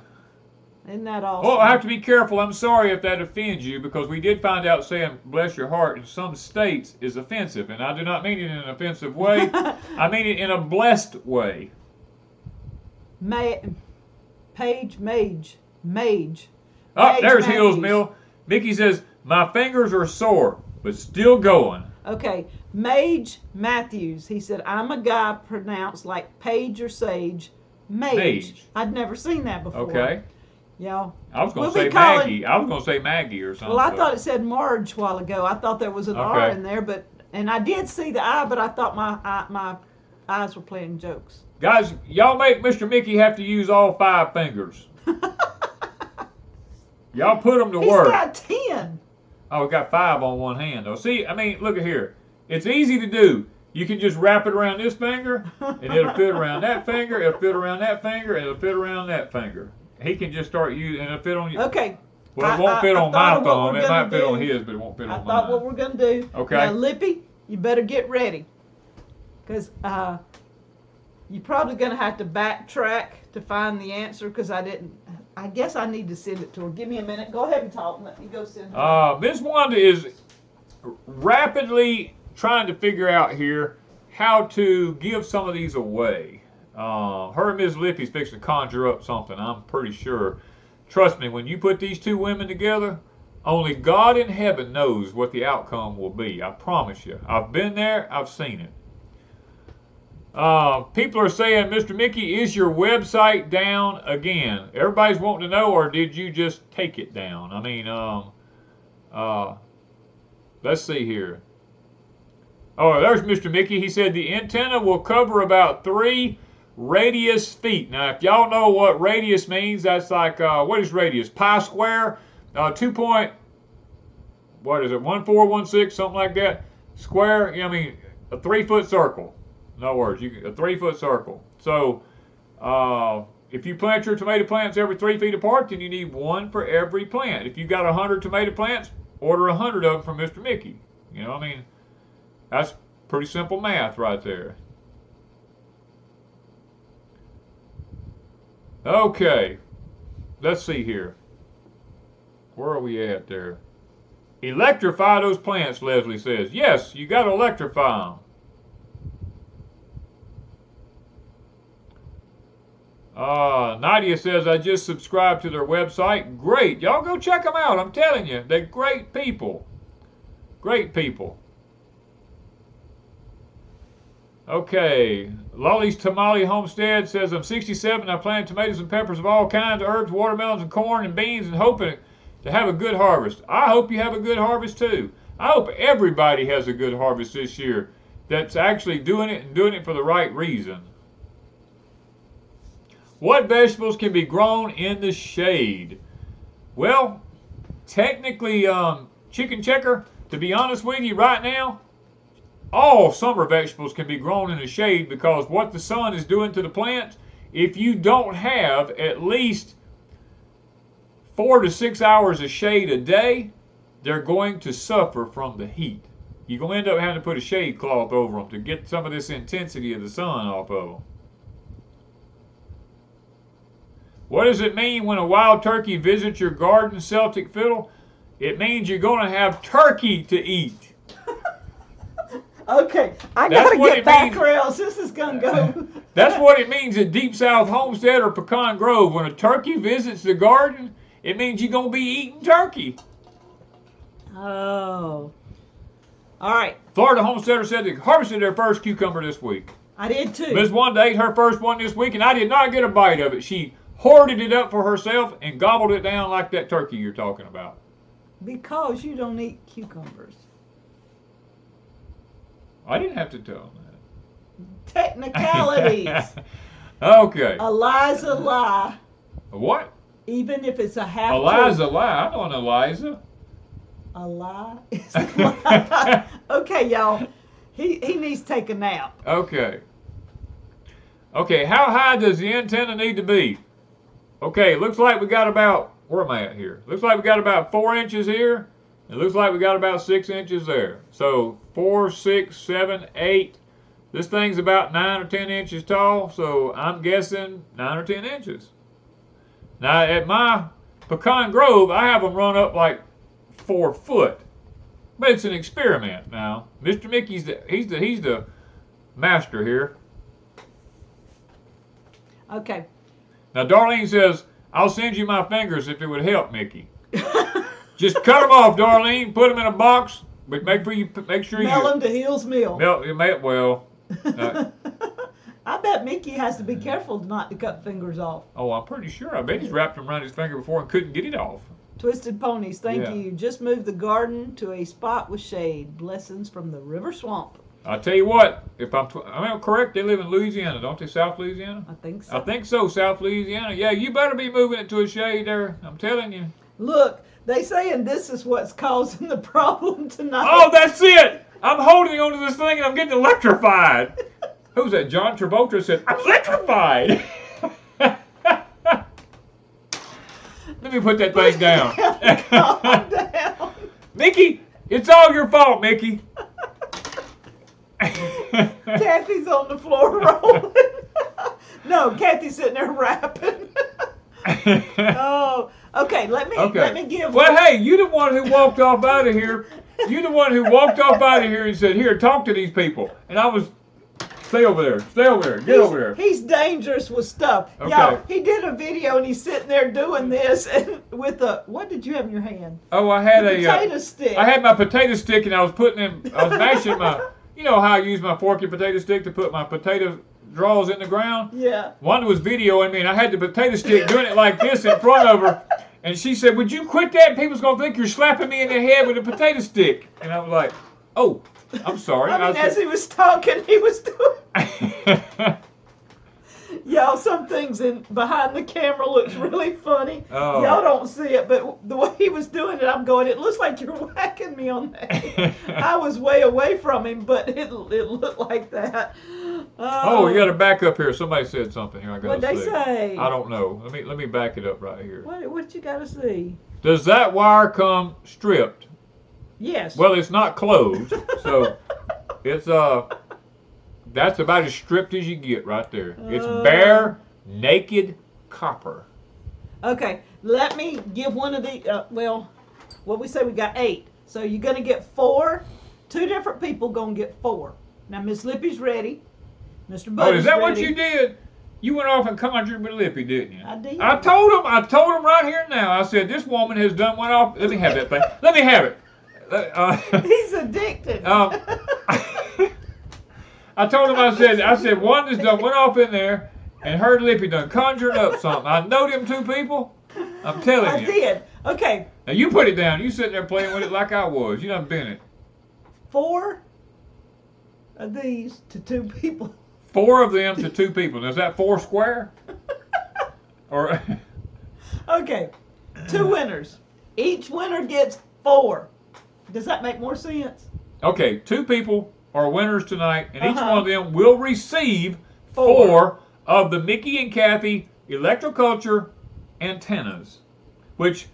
Isn't that awesome? Well, I have to be careful. I'm sorry if that offends you, because we did find out saying bless your heart in some states is offensive, and I do not mean it in an offensive way. I mean it in a blessed way. Mage. Oh, there's Hills Mill. Mickey says, my fingers are sore, but still going. Okay, Mage Matthews. He said, I'm a guy pronounced like Page or Sage. Mage. I'd never seen that before. Okay. Yeah. I was going to say Maggie. I was going to say Maggie or something. Well, I thought it said Marge a while ago. I thought there was an R in there, and I did see the I, but I thought my eyes were playing jokes. Guys, y'all make Mr. Mickey have to use all 5 fingers. Y'all put them to work. He's got 10. Oh, we got 5 on one hand, though. See, I mean, look at here. It's easy to do. You can just wrap it around this finger, and it'll fit around that finger, it'll fit around that finger, and it'll fit around that finger. He can just start using, and it'll fit on you. Okay. Well, it won't fit on my thumb. It might fit on his, but it won't fit on mine. I thought what we're going to do. Okay. Now, Lippy, you better get ready. Because you're probably going to have to backtrack to find the answer, because I guess I need to send it to her. Give me a minute. Go ahead and talk. Let me go send it. Miss Wanda is rapidly trying to figure out here how to give some of these away. Her and Ms. Lippy's fixing to conjure up something, I'm pretty sure. Trust me, when you put these 2 women together, only God in heaven knows what the outcome will be. I promise you. I've been there. I've seen it. People are saying, Mr. Mickey, is your website down again? Everybody's wanting to know, or did you just take it down? I mean, let's see here. Oh, there's Mr. Mickey. He said the antenna will cover about 3 radius feet. Now, if y'all know what radius means, that's like, what is radius? Pi square, 1416, something like that. Square, I mean, a 3-foot circle. In other words, a 3-foot circle. So, if you plant your tomato plants every 3 feet apart, then you need 1 for every plant. If you got 100 tomato plants, order 100 of them from Mr. Mickey. You know, I mean, that's pretty simple math right there. Okay, let's see here. Where are we at there? Electrify those plants, Leslie says. Yes, you got to electrify them. Nadia says, I just subscribed to their website. Great. Y'all go check them out. I'm telling you, they're great people. Great people. Okay. Lolly's Tamale Homestead says, I'm 67. I plant tomatoes and peppers of all kinds, herbs, watermelons, and corn, and beans, and hoping to have a good harvest. I hope you have a good harvest, too. I hope everybody has a good harvest this year that's actually doing it and doing it for the right reason. What vegetables can be grown in the shade? Well, technically, chicken checker, to be honest with you right now, all summer vegetables can be grown in the shade because what the sun is doing to the plants, if you don't have at least 4 to 6 hours of shade a day, they're going to suffer from the heat. You're going to end up having to put a shade cloth over them to get some of this intensity of the sun off of them. What does it mean when a wild turkey visits your garden, Celtic Fiddle? It means you're going to have turkey to eat. Okay, I got to get back, or else this is going to go. That's what it means at Deep South Homestead or Pecan Grove. When a turkey visits the garden, it means you're going to be eating turkey. Oh. All right. Florida homesteader said they harvested their first cucumber this week. I did too. Miss Wanda ate her first one this week, and I did not get a bite of it. She hoarded it up for herself and gobbled it down like that turkey you're talking about. Because you don't eat cucumbers. I didn't have to tell them that. Technicalities. Okay. A lie's a lie. A what? Even if it's a half A lie's a lie. I know an Eliza. A lie is a lie. Okay, y'all. He needs to take a nap. Okay. Okay, how high does the antenna need to be? Okay, looks like we got about, where am I at here? Looks like we got about 4 inches here. It looks like we got about 6 inches there. So 4, 6, 7, 8. This thing's about 9 or 10 inches tall, so I'm guessing 9 or 10 inches. Now at my Pecan Grove, I have them run up like 4 foot. But it's an experiment now. Mr. Mickey's he's the master here. Okay. Now Darlene says, I'll send you my fingers if it would help, Mickey. Just cut them off, Darlene. Put them in a box, but make sure you Mel them to Hill's Mill. Well. I bet Mickey has to be careful not to cut fingers off. Oh, I'm pretty sure. I bet he's wrapped them around his finger before and couldn't get it off. Twisted Ponies, thank you. Just moved the garden to a spot with shade. Blessings from the river swamp. I'll tell you what. If I'm correct, they live in Louisiana, don't they? South Louisiana. I think so. I think so. South Louisiana. Yeah, you better be moving it to a shade there. I'm telling you. Look. They saying this is what's causing the problem tonight. Oh, that's it! I'm holding onto this thing and I'm getting electrified. Who's that? John Travolta said, I'm electrified. Let me put that thing down. Calm down. Mickey, it's all your fault, Mickey. Kathy's on the floor rolling. No, Kathy's sitting there rapping. Oh, okay. Let me give. Well, hey, you the one who walked off out of here. You the one who walked off out of here and said, "Here, talk to these people." And I was, stay over there, get over there. He's dangerous with stuff. Okay. Y'all, he did a video and he's sitting there doing this and with a. What did you have in your hand? Oh, I had a potato stick. I had my potato stick and I was mashing my. You know how I use my fork and potato stick to put my potato draws in the ground? Yeah. Wanda was videoing me and I had the potato stick doing it like this in front of her. And she said, would you quit that? People's going to think you're slapping me in the head with a potato stick. And I was like, oh, I'm sorry. As he was talking, he was doing... Y'all, some things behind the camera looks really funny. Oh. Y'all don't see it, but the way he was doing it, I'm going, it looks like you're whacking me on the head. I was way away from him, but it looked like that. Oh, you got to back up here. Somebody said something here. I got to What'd they say? I don't know. Let me back it up right here. What you got to see? Does that wire come stripped? Yes. Well, it's not closed, so it's that's about as stripped as you get right there. It's bare, naked copper. Okay, let me give one of the, what we say we got 8. So you're going to get 4. 2 different people going to get 4. Now, Miss Lippy's ready. Mr. Buddy's ready. Oh, is that what you did? You went off and conjured with Lippy, didn't you? I did. I told him right here now. I said, this woman has done one off. Let me have that thing. Let me have it. He's addicted. I told him, I said, Wanda's done went off in there and her Lippy done conjured up something. I know them 2 people. I'm telling I you. did. Okay. Now you put it down. You sitting there playing with it like I was. You done been it. 4 of these to 2 people. 4 of them to 2 people. Now, is that 4 square? Or Okay. 2 winners. Each winner gets 4. Does that make more sense? okay, 2 people are winners tonight, and each Uh-huh. one of them will receive 4 of the Mickey and Kathy Electroculture antennas, which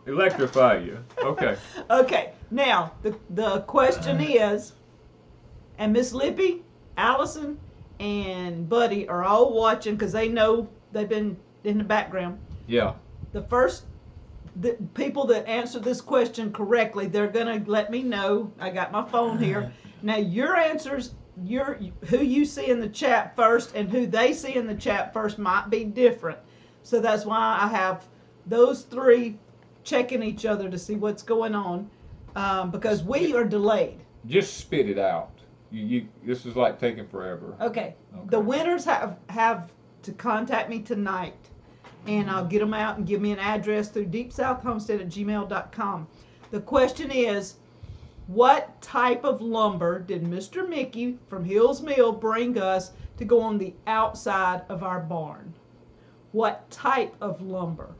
electrify you. Okay. Okay. Now, the question is, and Miss Lippy, Allison, and Buddy are all watching because they know they've been in the background. Yeah. The people that answer this question correctly, they're gonna let me know. I got my phone here. Now your answers, who you see in the chat first and who they see in the chat first might be different. So that's why I have those 3 checking each other to see what's going on, because we are delayed. Just spit it out. This is like taking forever. Okay. The winners have to contact me tonight, and I'll get them out and give me an address through deepsouthhomestead@gmail.com. The question is, what type of lumber did Mr. Mickey from Hills Mill bring us to go on the outside of our barn? What type of lumber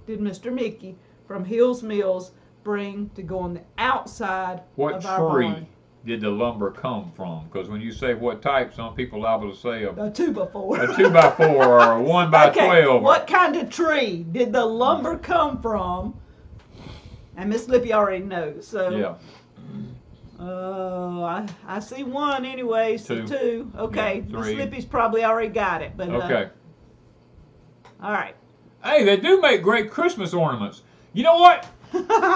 did Mr. Mickey from Hills Mills bring to go on the outside of our What tree barn? did the lumber come from? Because when you say what type, some people are liable to say a 2x4. 2x4 or a 1x12. Okay, what kind of tree did the lumber come from? And Miss Lippy already knows. So Yeah. I see 1 anyway, so 2. Okay, Yeah, Miss 3. Lippy's probably already got it. But Okay. All right. Hey, they do make great Christmas ornaments. You know what?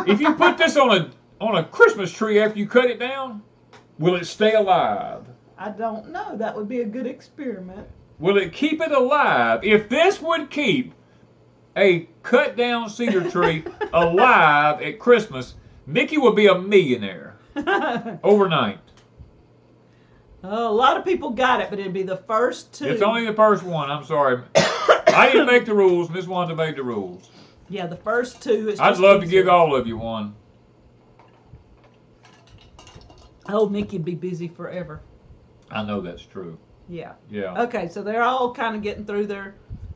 If you put this on a Christmas tree after you cut it down, will it stay alive? I don't know. That would be a good experiment. Will it keep it alive? If this would keep a cut down cedar tree alive at Christmas, Mickey would be a millionaire overnight. A lot of people got it, but it'd be the first 2. It's only the first one. I'm sorry. I didn't make the rules. Miss Wanda made the rules. Yeah, the first 2. Is I'd just love to easier. give all of you one. Oh, Mickey'd be busy forever. I know that's true. Yeah. Yeah. Okay, so they're all kind of getting through their.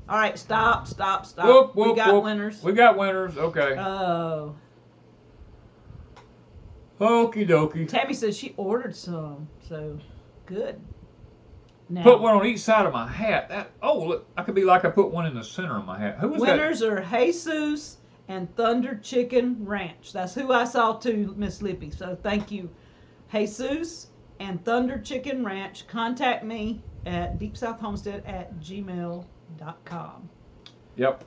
All right, stop. Whoop, whoop, We got whoop. winners. We got winners. Okay. Oh. Okie dokie. Tammy says she ordered some, so good. Now, Put one on each side of my hat. Look, I could be like I put one in the center of my hat. Who was winners are Jesus and Thunder Chicken Ranch. That's who I saw too, Miss Lippy. So thank you, Jesus and Thunder Chicken Ranch. Contact me at deepsouthhomestead@gmail.com. that? Yep.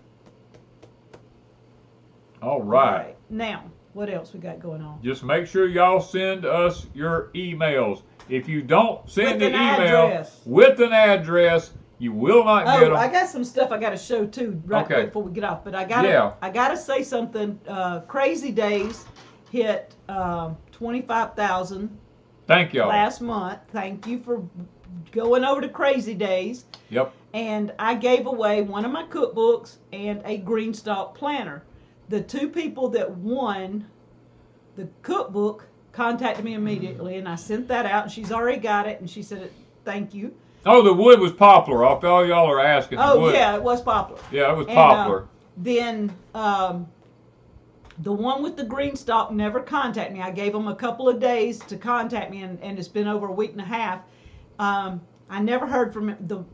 All right. Now, what else we got going on? Just make sure y'all send us your emails. If you don't send With the an email address. with an address, you will not get them. I got some stuff I got to show too right Okay. quick before we get off. But I gotta say something. Crazy Days hit 25,000 Thank y'all. last month. Thank you for going over to Crazy Days. Yep. And I gave away one of my cookbooks and a green stalk planter. The 2 people that won the cookbook contacted me immediately, and I sent that out, and she's already got it, and she said thank you. Oh, the wood was poplar. All y'all are asking. The Oh wood. yeah, it was popular. Yeah, it was And, poplar. Then the one with the green stalk never contacted me. I gave them a couple of days to contact me, and it's been over a week and a half. I never heard from the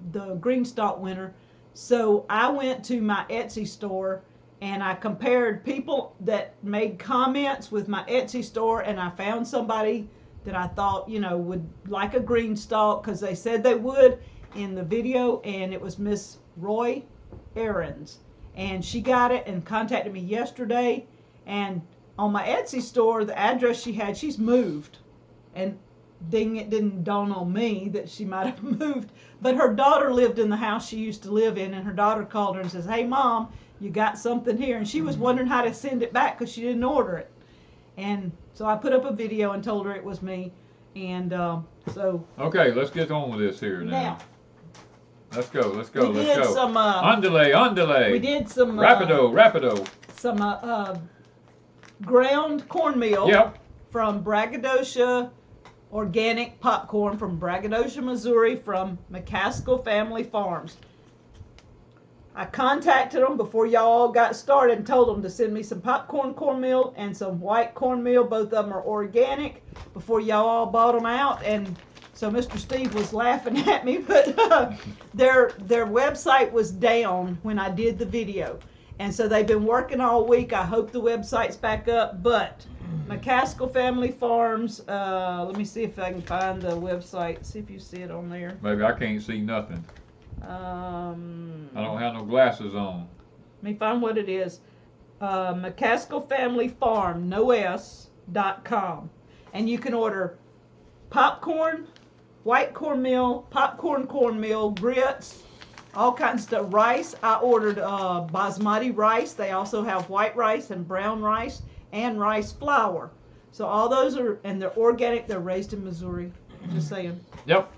green stalk winner, so I went to my Etsy store and I compared people that made comments with my Etsy store, and I found somebody that I thought, would like a green stalk because they said they would in the video, and it was Miss Roy Aarons. And she got it and contacted me yesterday, and on my Etsy store, the address she had, she's moved. And ding, it didn't dawn on me that she might have moved. But her daughter lived in the house she used to live in, and her daughter called her and says, "Hey, Mom, you got something here." And she was wondering how to send it back because she didn't order it. And so I put up a video and told her it was me. And so. Okay, let's get on with this here now. Let's go. Let's go. We Let's did go. some. Underlay. We did some. Rapido. Some ground cornmeal. Yep. From Braggadocia, organic popcorn from Braggadocia, Missouri, from McCaskill Family Farms. I contacted them before y'all all got started and told them to send me some popcorn cornmeal and some white cornmeal. Both of them are organic before y'all all bought them out. And so Mr. Steve was laughing at me, but their website was down when I did the video. And so they've been working all week. I hope the website's back up, but McCaskill Family Farms, let me see if I can find the website, see if you see it on there. Maybe I can't see nothing. I don't have no glasses on. Let me find what it is. McCaskill Family Farm, noS.com. And you can order popcorn, white cornmeal, popcorn cornmeal, grits, all kinds of stuff. Rice, I ordered basmati rice. They also have white rice and brown rice and rice flour. So all those are, and they're organic. They're raised in Missouri. Just saying. Yep.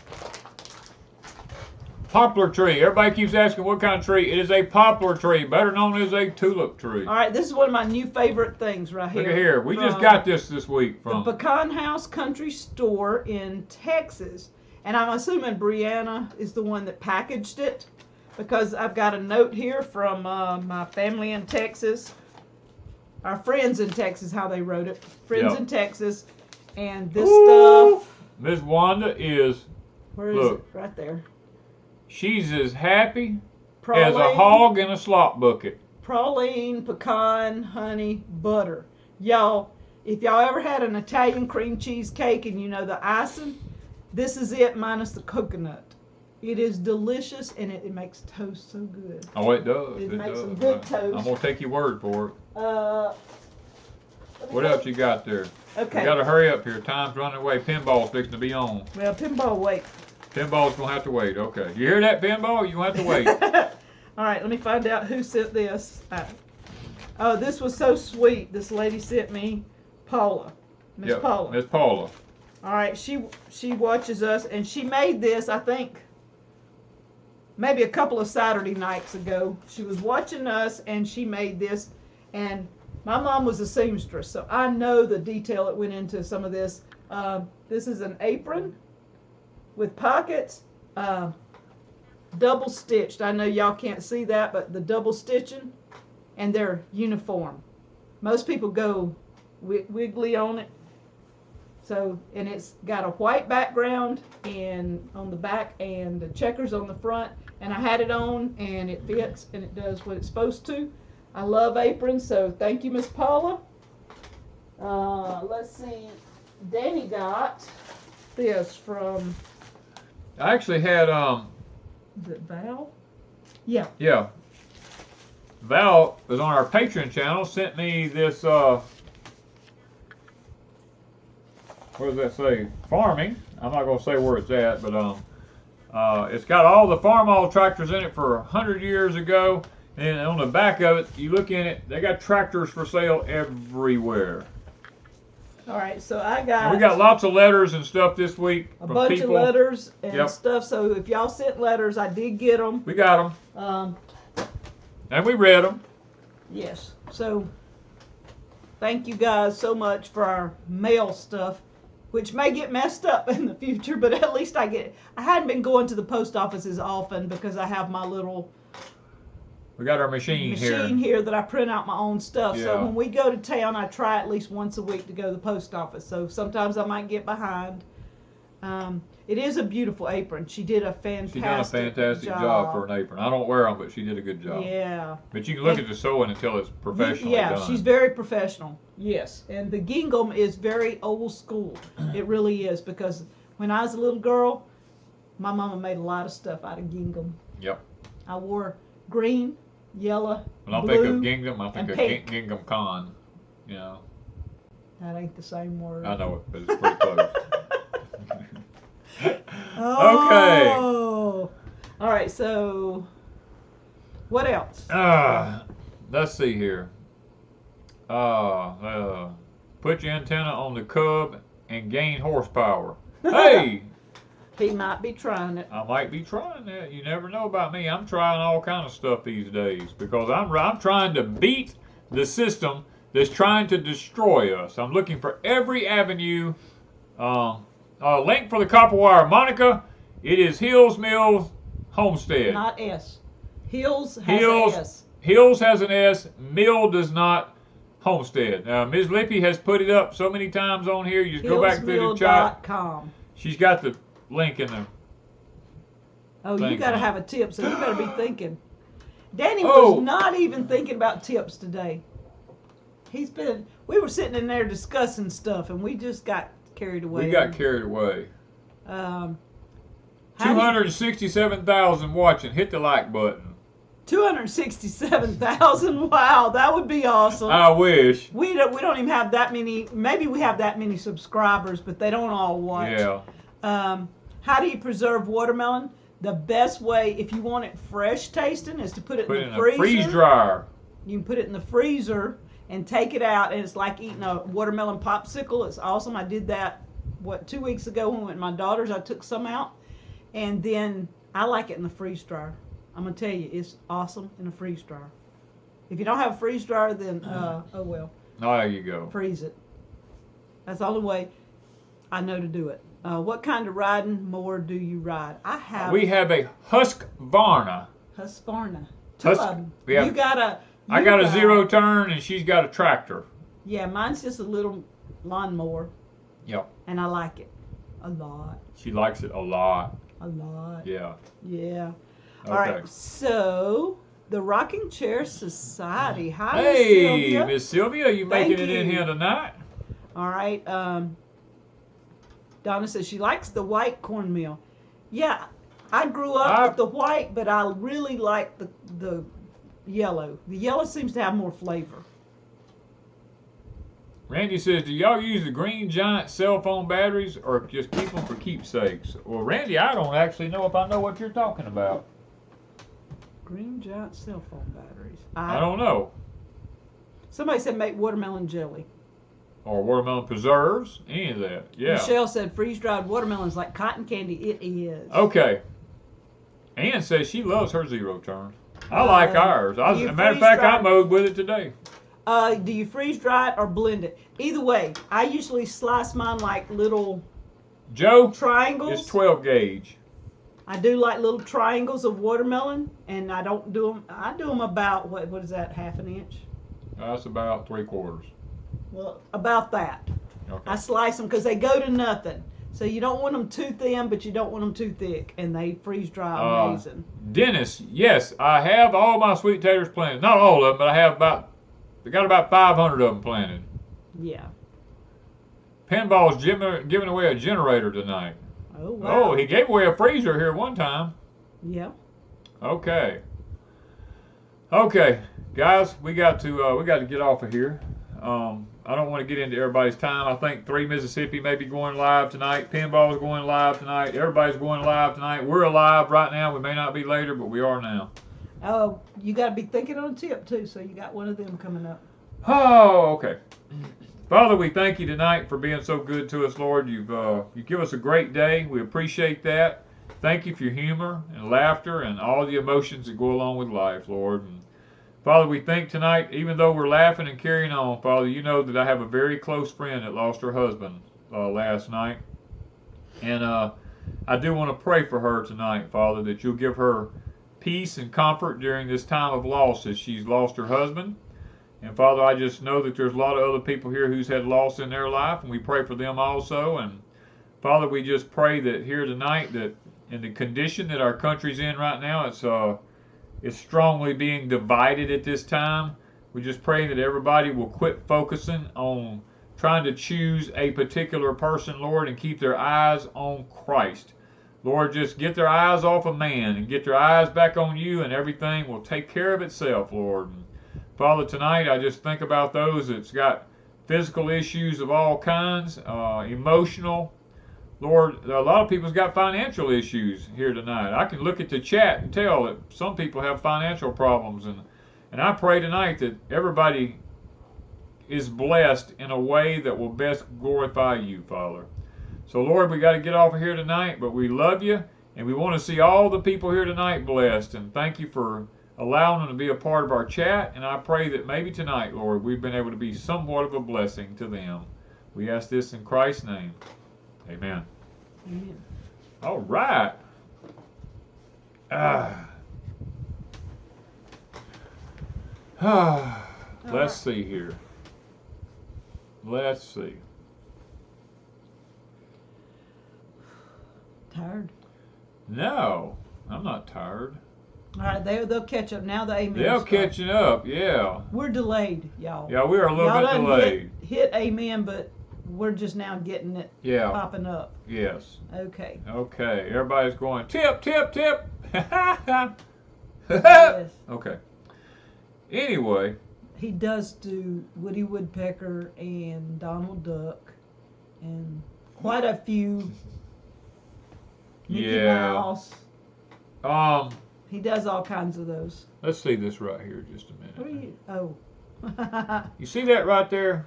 Poplar tree. Everybody keeps asking what kind of tree. It is a poplar tree, better known as a tulip tree. All right, this is one of my new favorite things right here. Look at here. We just got this week from the Pecan House Country Store in Texas. And I'm assuming Brianna is the one that packaged it, because I've got a note here from my family in Texas. Our friends in Texas, how they wrote it. Friends in Texas. And this stuff. Miss Wanda is, where is it? Right there. She's as happy Praline, as a hog in a slop bucket. Praline, pecan, honey, butter. Y'all, if y'all ever had an Italian cream cheese cake and you know the icing, this is it minus the coconut. It is delicious, and it makes toast so good. Oh, it does. It makes does. some good toast. I'm going to take your word for it. What go. else you got there? Okay. We got to hurry up here. Time's running away. Pinball's fixing to be on. Well, pinball, wait. Pinball's going to have to wait. Okay. You hear that, pinball? You have to wait. All right, let me find out who sent this. Oh, this was so sweet. This lady sent me Paula. Miss Paula. Miss Paula. All right, she watches us, and she made this, I think, maybe a couple of Saturday nights ago. She was watching us, and she made this. And my mom was a seamstress, so I know the detail that went into some of this. This is an apron with pockets, double stitched. I know y'all can't see that, but the double stitching, and they're uniform. Most people go wiggly on it. So, and it's got a white background and on the back and the checkers on the front. And I had it on, and it fits, and it does what it's supposed to. I love aprons, so thank you, Miss Paula. Let's see. Danny got this from... I actually had, Is it Val? Yeah. Yeah. Val was on our Patreon channel, sent me this, what does that say? Farming. I'm not going to say where it's at, but it's got all the Farmall tractors in it for 100 years ago. And on the back of it, you look in it, they got tractors for sale everywhere. All right, so I got... And we got lots of letters and stuff this week a from bunch people. of letters and stuff. So if y'all sent letters, I did get them. We got them. And we read them. Yes. So thank you guys so much for our mail stuff, which may get messed up in the future, but at least I hadn't been going to the post office as often because I have my little... We got our machine here that I print out my own stuff. Yeah. So when we go to town, I try at least once a week to go to the post office. So sometimes I might get behind. It is a beautiful apron. She did a fantastic job for an apron. I don't wear them, but she did a good job. Yeah. But you can look at the sewing until it's professionally done. Yeah, she's very professional. Yes. And the gingham is very old school. It really is, because when I was a little girl, my mama made a lot of stuff out of gingham. Yep. I wore green, yellow, when I blue, think of gingham, I think of pink. gingham con. You know. That ain't the same word. I know it, but it's pretty close. Okay. Okay. All right, so what else? Let's see here. Put your antenna on the cub and gain horsepower. Hey! He might be trying it. I might be trying that. You never know about me. I'm trying all kind of stuff these days because I'm trying to beat the system that's trying to destroy us. I'm looking for every avenue. Link for the copper wire, Monica. It is Hills Mills Homestead. Not S. Hills has an S. Hills has an S. Mill does not. Homestead. Ms. Lippy has put it up so many times on here. You just go back through the chat. Hillsmill.com. She's got the link in there. Oh, you got to have a tip, so you better be thinking. Danny was not even thinking about tips today. We were sitting in there discussing stuff, and we just got carried away. We got carried away. 267,000 watching. Hit the like button. 267,000. Wow, that would be awesome. I wish. We don't even have that many. Maybe we have that many subscribers, but they don't all watch. Yeah. How do you preserve watermelon? The best way, if you want it fresh tasting, is to put it in the freezer. Freeze dryer. You can put it in the freezer and take it out, and it's like eating a watermelon popsicle. It's awesome. I did that 2 weeks ago when we went to my daughter's. I took some out, and then I like it in the freeze dryer. I'm gonna tell you, it's awesome in a freeze dryer. If you don't have a freeze dryer, then oh well. Oh, there you go. Freeze it. That's the only way I know to do it. What kind of riding mower do you ride? We have a Husqvarna. Husqvarna. Two of them. I got a zero turn, and she's got a tractor. Yeah, mine's just a little lawnmower. Yep. And I like it a lot. She likes it a lot. A lot. Yeah. Yeah. Okay. All right, so the Rocking Chair Society. Hi, hey, Miss Sylvia, you making it in here tonight? All right. Donna says she likes the white cornmeal. Yeah, I grew up with the white, but I really like the yellow. The yellow seems to have more flavor. Randy says, do y'all use the Green Giant cell phone batteries or just keep them for keepsakes? Well, Randy, I don't actually know if I know what you're talking about. Green Giant cell phone batteries. I don't know. Somebody said make watermelon jelly. Or watermelon preserves, any of that. Yeah. Michelle said freeze-dried watermelon is like cotton candy. It is. Okay. Ann says she loves her zero turn. I like ours. As a matter of fact, I mowed with it today. Do you freeze dry it or blend it? Either way, I usually slice mine like little triangles. It's 12 gauge. I do like little triangles of watermelon, and I don't do them. I do them about what is that? Half an inch? That's about 3/4. Well, about that. Okay. I slice them because they go to nothing. So you don't want them too thin, but you don't want them too thick, and they freeze dry amazing. Dennis, yes, I have all my sweet taters planted. Not all of them, but I got about 500 of them planted. Yeah. Pinball's giving away a generator tonight. Oh, wow. Oh, he gave away a freezer here one time. Yeah. Okay. Okay, guys, we got to get off of here. I don't want to get into everybody's time. I think 3 Mississippi may be going live tonight. Pinball's going live tonight. Everybody's going live tonight. We're alive right now. We may not be later, but we are now. Oh, you got to be thinking on a tip too. So you got one of them coming up. Oh, okay. Father, we thank you tonight for being so good to us, Lord. You give us a great day. We appreciate that. Thank you for your humor and laughter and all the emotions that go along with life, Lord. And Father, we think tonight, even though we're laughing and carrying on, Father, you know that I have a very close friend that lost her husband last night. And I do want to pray for her tonight, Father, that you'll give her peace and comfort during this time of loss as she's lost her husband. And Father, I just know that there's a lot of other people here who's had loss in their life, and we pray for them also. And Father, we just pray that here tonight, that in the condition that our country's in right now, it's strongly being divided at this time. We just pray that everybody will quit focusing on trying to choose a particular person, Lord, and keep their eyes on Christ. Lord, just get their eyes off of man and get their eyes back on you, and everything will take care of itself, Lord. And Father, tonight I just think about those that's got physical issues of all kinds, emotional. Lord, a lot of people's got financial issues here tonight. I can look at the chat and tell that some people have financial problems. And I pray tonight that everybody is blessed in a way that will best glorify you, Father. So, Lord, we got to get off of here tonight, but we love you, and we want to see all the people here tonight blessed. And thank you for allowing them to be a part of our chat. And I pray that maybe tonight, Lord, we've been able to be somewhat of a blessing to them. We ask this in Christ's name. Amen. Amen. All right. Let's see here. Let's see. Tired? No, I'm not tired. All right, they'll catch up now. The amen. They're catching up, yeah. We're delayed, y'all. Yeah, we are a little bit delayed. Hit amen, but we're just now getting it popping up. Yes. Okay. Okay, everybody's going, tip, tip, tip. Yes. Okay. Anyway. He does do Woody Woodpecker and Donald Duck and quite a few. Mickey Mouse. He does all kinds of those. Let's see this right here just a minute. What are you? Oh. You see that right there?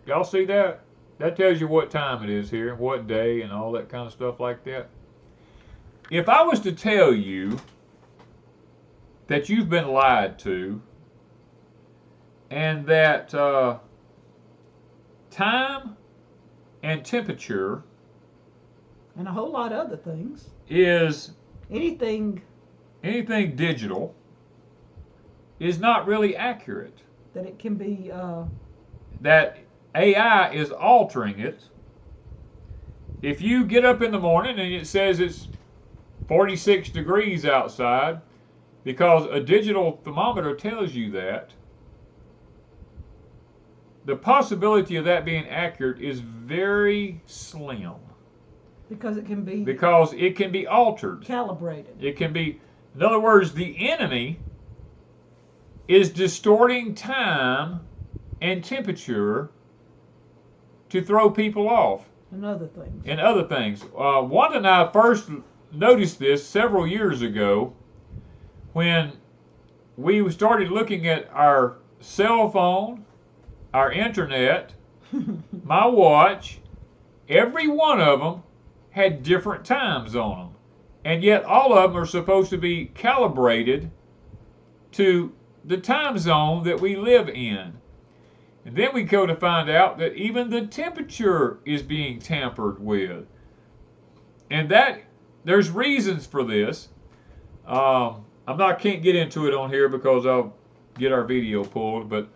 Y'all see that? That tells you what time it is here, what day, and all that kind of stuff like that. If I was to tell you that you've been lied to, and that time and temperature and a whole lot of other things is anything digital is not really accurate. That it can be that AI is altering it. If you get up in the morning and it says it's 46 degrees outside, because a digital thermometer tells you that, the possibility of that being accurate is very slim. Because it can be altered. Calibrated. It can be, in other words, the enemy is distorting time and temperature to throw people off. And other things. Wanda and I first noticed this several years ago when we started looking at our cell phone, our internet, my watch. Every one of them had different times on them. And yet all of them are supposed to be calibrated to the time zone that we live in. And then we go to find out that even the temperature is being tampered with. And that there's reasons for this. Can't get into it on here because I'll get our video pulled, but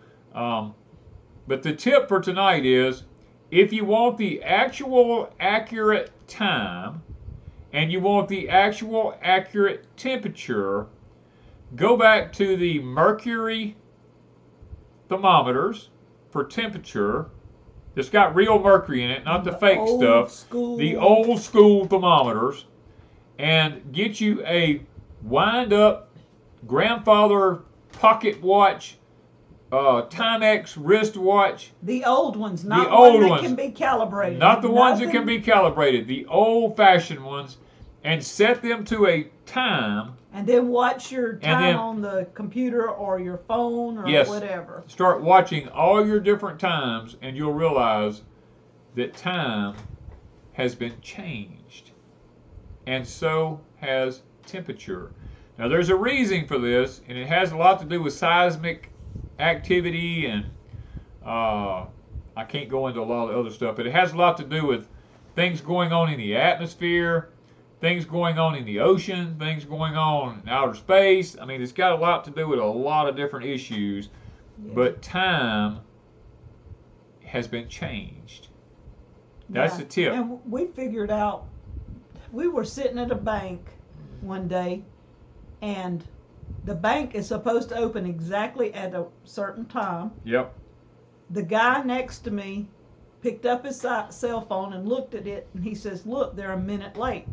the tip for tonight is, if you want the actual accurate time and you want the actual accurate temperature, go back to the mercury thermometers for temperature. It's got real mercury in it, not the fake stuff. The old school thermometers, and get you a wind up grandfather pocket watch, Timex wristwatch. The old ones, not the old ones that can be calibrated. Not the ones that can be calibrated. The old-fashioned ones, and set them to a time. And then watch your time on the computer or your phone or whatever. Start watching all your different times, and you'll realize that time has been changed, and so has temperature. Now, there's a reason for this, and it has a lot to do with seismic activity, and I can't go into a lot of other stuff, but it has a lot to do with things going on in the atmosphere, things going on in the ocean, things going on in outer space. I mean, it's got a lot to do with a lot of different issues, but time has been changed. That's the tip. And we figured out, we were sitting at a bank one day, and the bank is supposed to open exactly at a certain time. Yep. The guy next to me picked up his cell phone and looked at it, and he says, "Look, they're a minute late."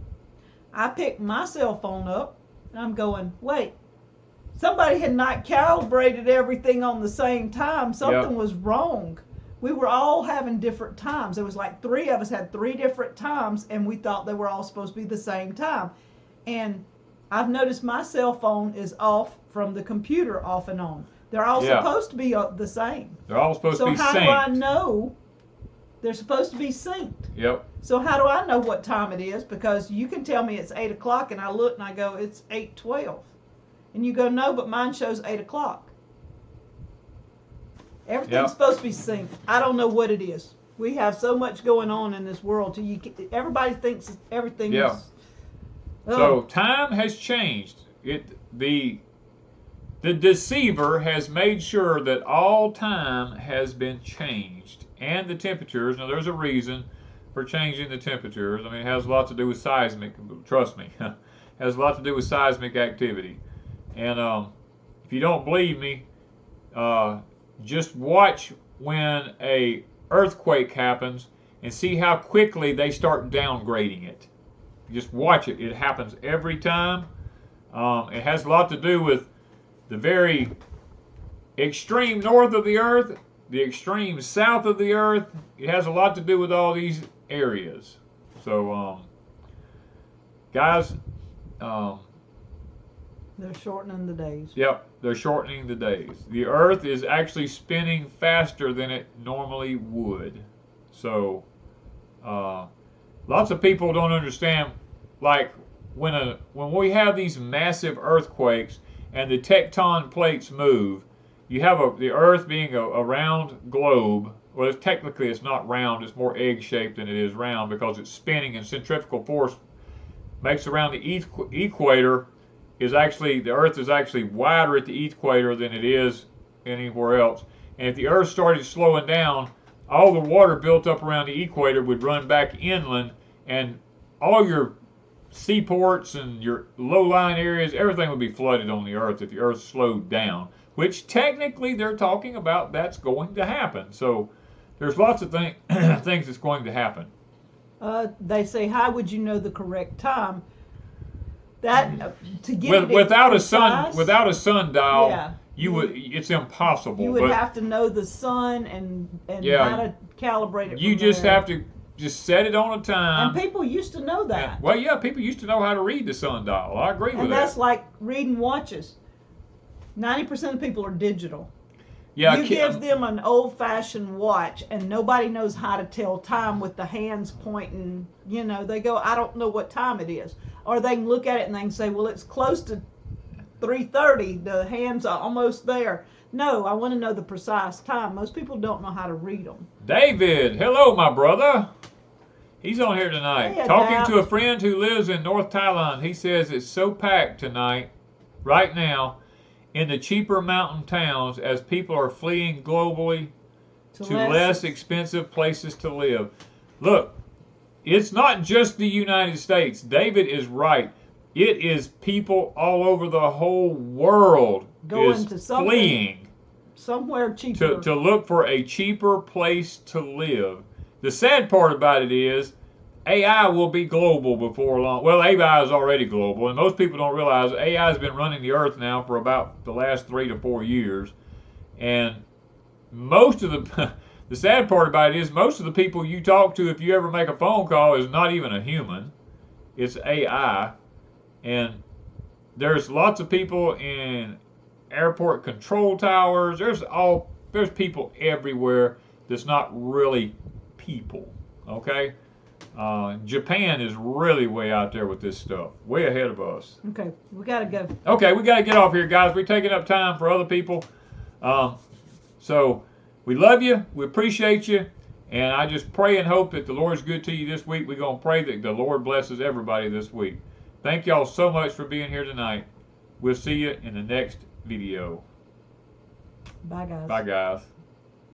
I picked my cell phone up, and I'm going, wait, somebody had not calibrated everything on the same time. Something was wrong. We were all having different times. There was like 3 of us had 3 different times, and we thought they were all supposed to be the same time. And I've noticed my cell phone is off from the computer, off and on. They're all supposed to be the same. They're all supposed to be synced. So how do I know They're supposed to be synced. Yep. So how do I know what time it is? Because you can tell me it's 8 o'clock, and I look and I go, it's 8:12, and you go, no, but mine shows 8 o'clock. Everything's supposed to be synced. I don't know what it is. We have so much going on in this world. Everybody thinks everything is. So time has changed. The deceiver has made sure that all time has been changed, and the temperatures. Now, there's a reason for changing the temperatures. I mean, it has a lot to do with seismic. Trust me, it has a lot to do with seismic activity. And if you don't believe me, just watch when a earthquake happens and see how quickly they start downgrading it. Just watch it. It happens every time. It has a lot to do with the very extreme north of the earth, the extreme south of the earth. It has a lot to do with all these areas. So, guys, they're shortening the days. Yep, they're shortening the days. The earth is actually spinning faster than it normally would. So, lots of people don't understand, like when we have these massive earthquakes and the tecton plates move, you have the earth being a round globe. Well, technically it's not round, it's more egg-shaped than it is round because it's spinning, and centrifugal force makes around the equator. The earth is actually wider at the equator than it is anywhere else. And if the earth started slowing down, all the water built up around the equator would run back inland, and all your seaports and your low-lying areas, everything would be flooded on the earth if the earth slowed down, which technically they're talking about that's going to happen. So there's lots of things that's going to happen. They say, how would you know the correct time? That to get without a sundial, yeah, it's impossible. You would have to know the sun and how to calibrate it. You just have to set it on a time. And people used to know that. People used to know how to read the sundial. I agree with that. And that's like reading watches. 90% of people are digital. Yeah, you give them an old-fashioned watch, and nobody knows how to tell time with the hands pointing. You know, they go, I don't know what time it is. Or they can look at it and they can say, well, it's close to 3:30. The hands are almost there. No, I want to know the precise time. Most people don't know how to read them. David, hello, my brother. He's on here tonight. Hey, talking to a friend who lives in North Thailand. He says it's so packed tonight, right now, in the cheaper mountain towns as people are fleeing globally to less expensive places to live. Look, it's not just the United States. David is right. It is people all over the whole world going to fleeing somewhere cheaper to look for a cheaper place to live. The sad part about it is AI will be global before long. Well, AI is already global, and most people don't realize AI has been running the earth now for about the last 3 to 4 years. And most of the sad part about it is most of the people you talk to, if you ever make a phone call, is not even a human. It's AI. And there's lots of people in airport control towers. There's people everywhere that's not really people. Okay? Japan is really way out there with this stuff. Way ahead of us. Okay, we gotta go. Okay, we gotta get off here, guys. We're taking up time for other people. So we love you. We appreciate you. And I just pray and hope that the Lord's good to you this week. We're going to pray that the Lord blesses everybody this week. Thank y'all so much for being here tonight. We'll see you in the next video. Bye, guys. Bye, guys.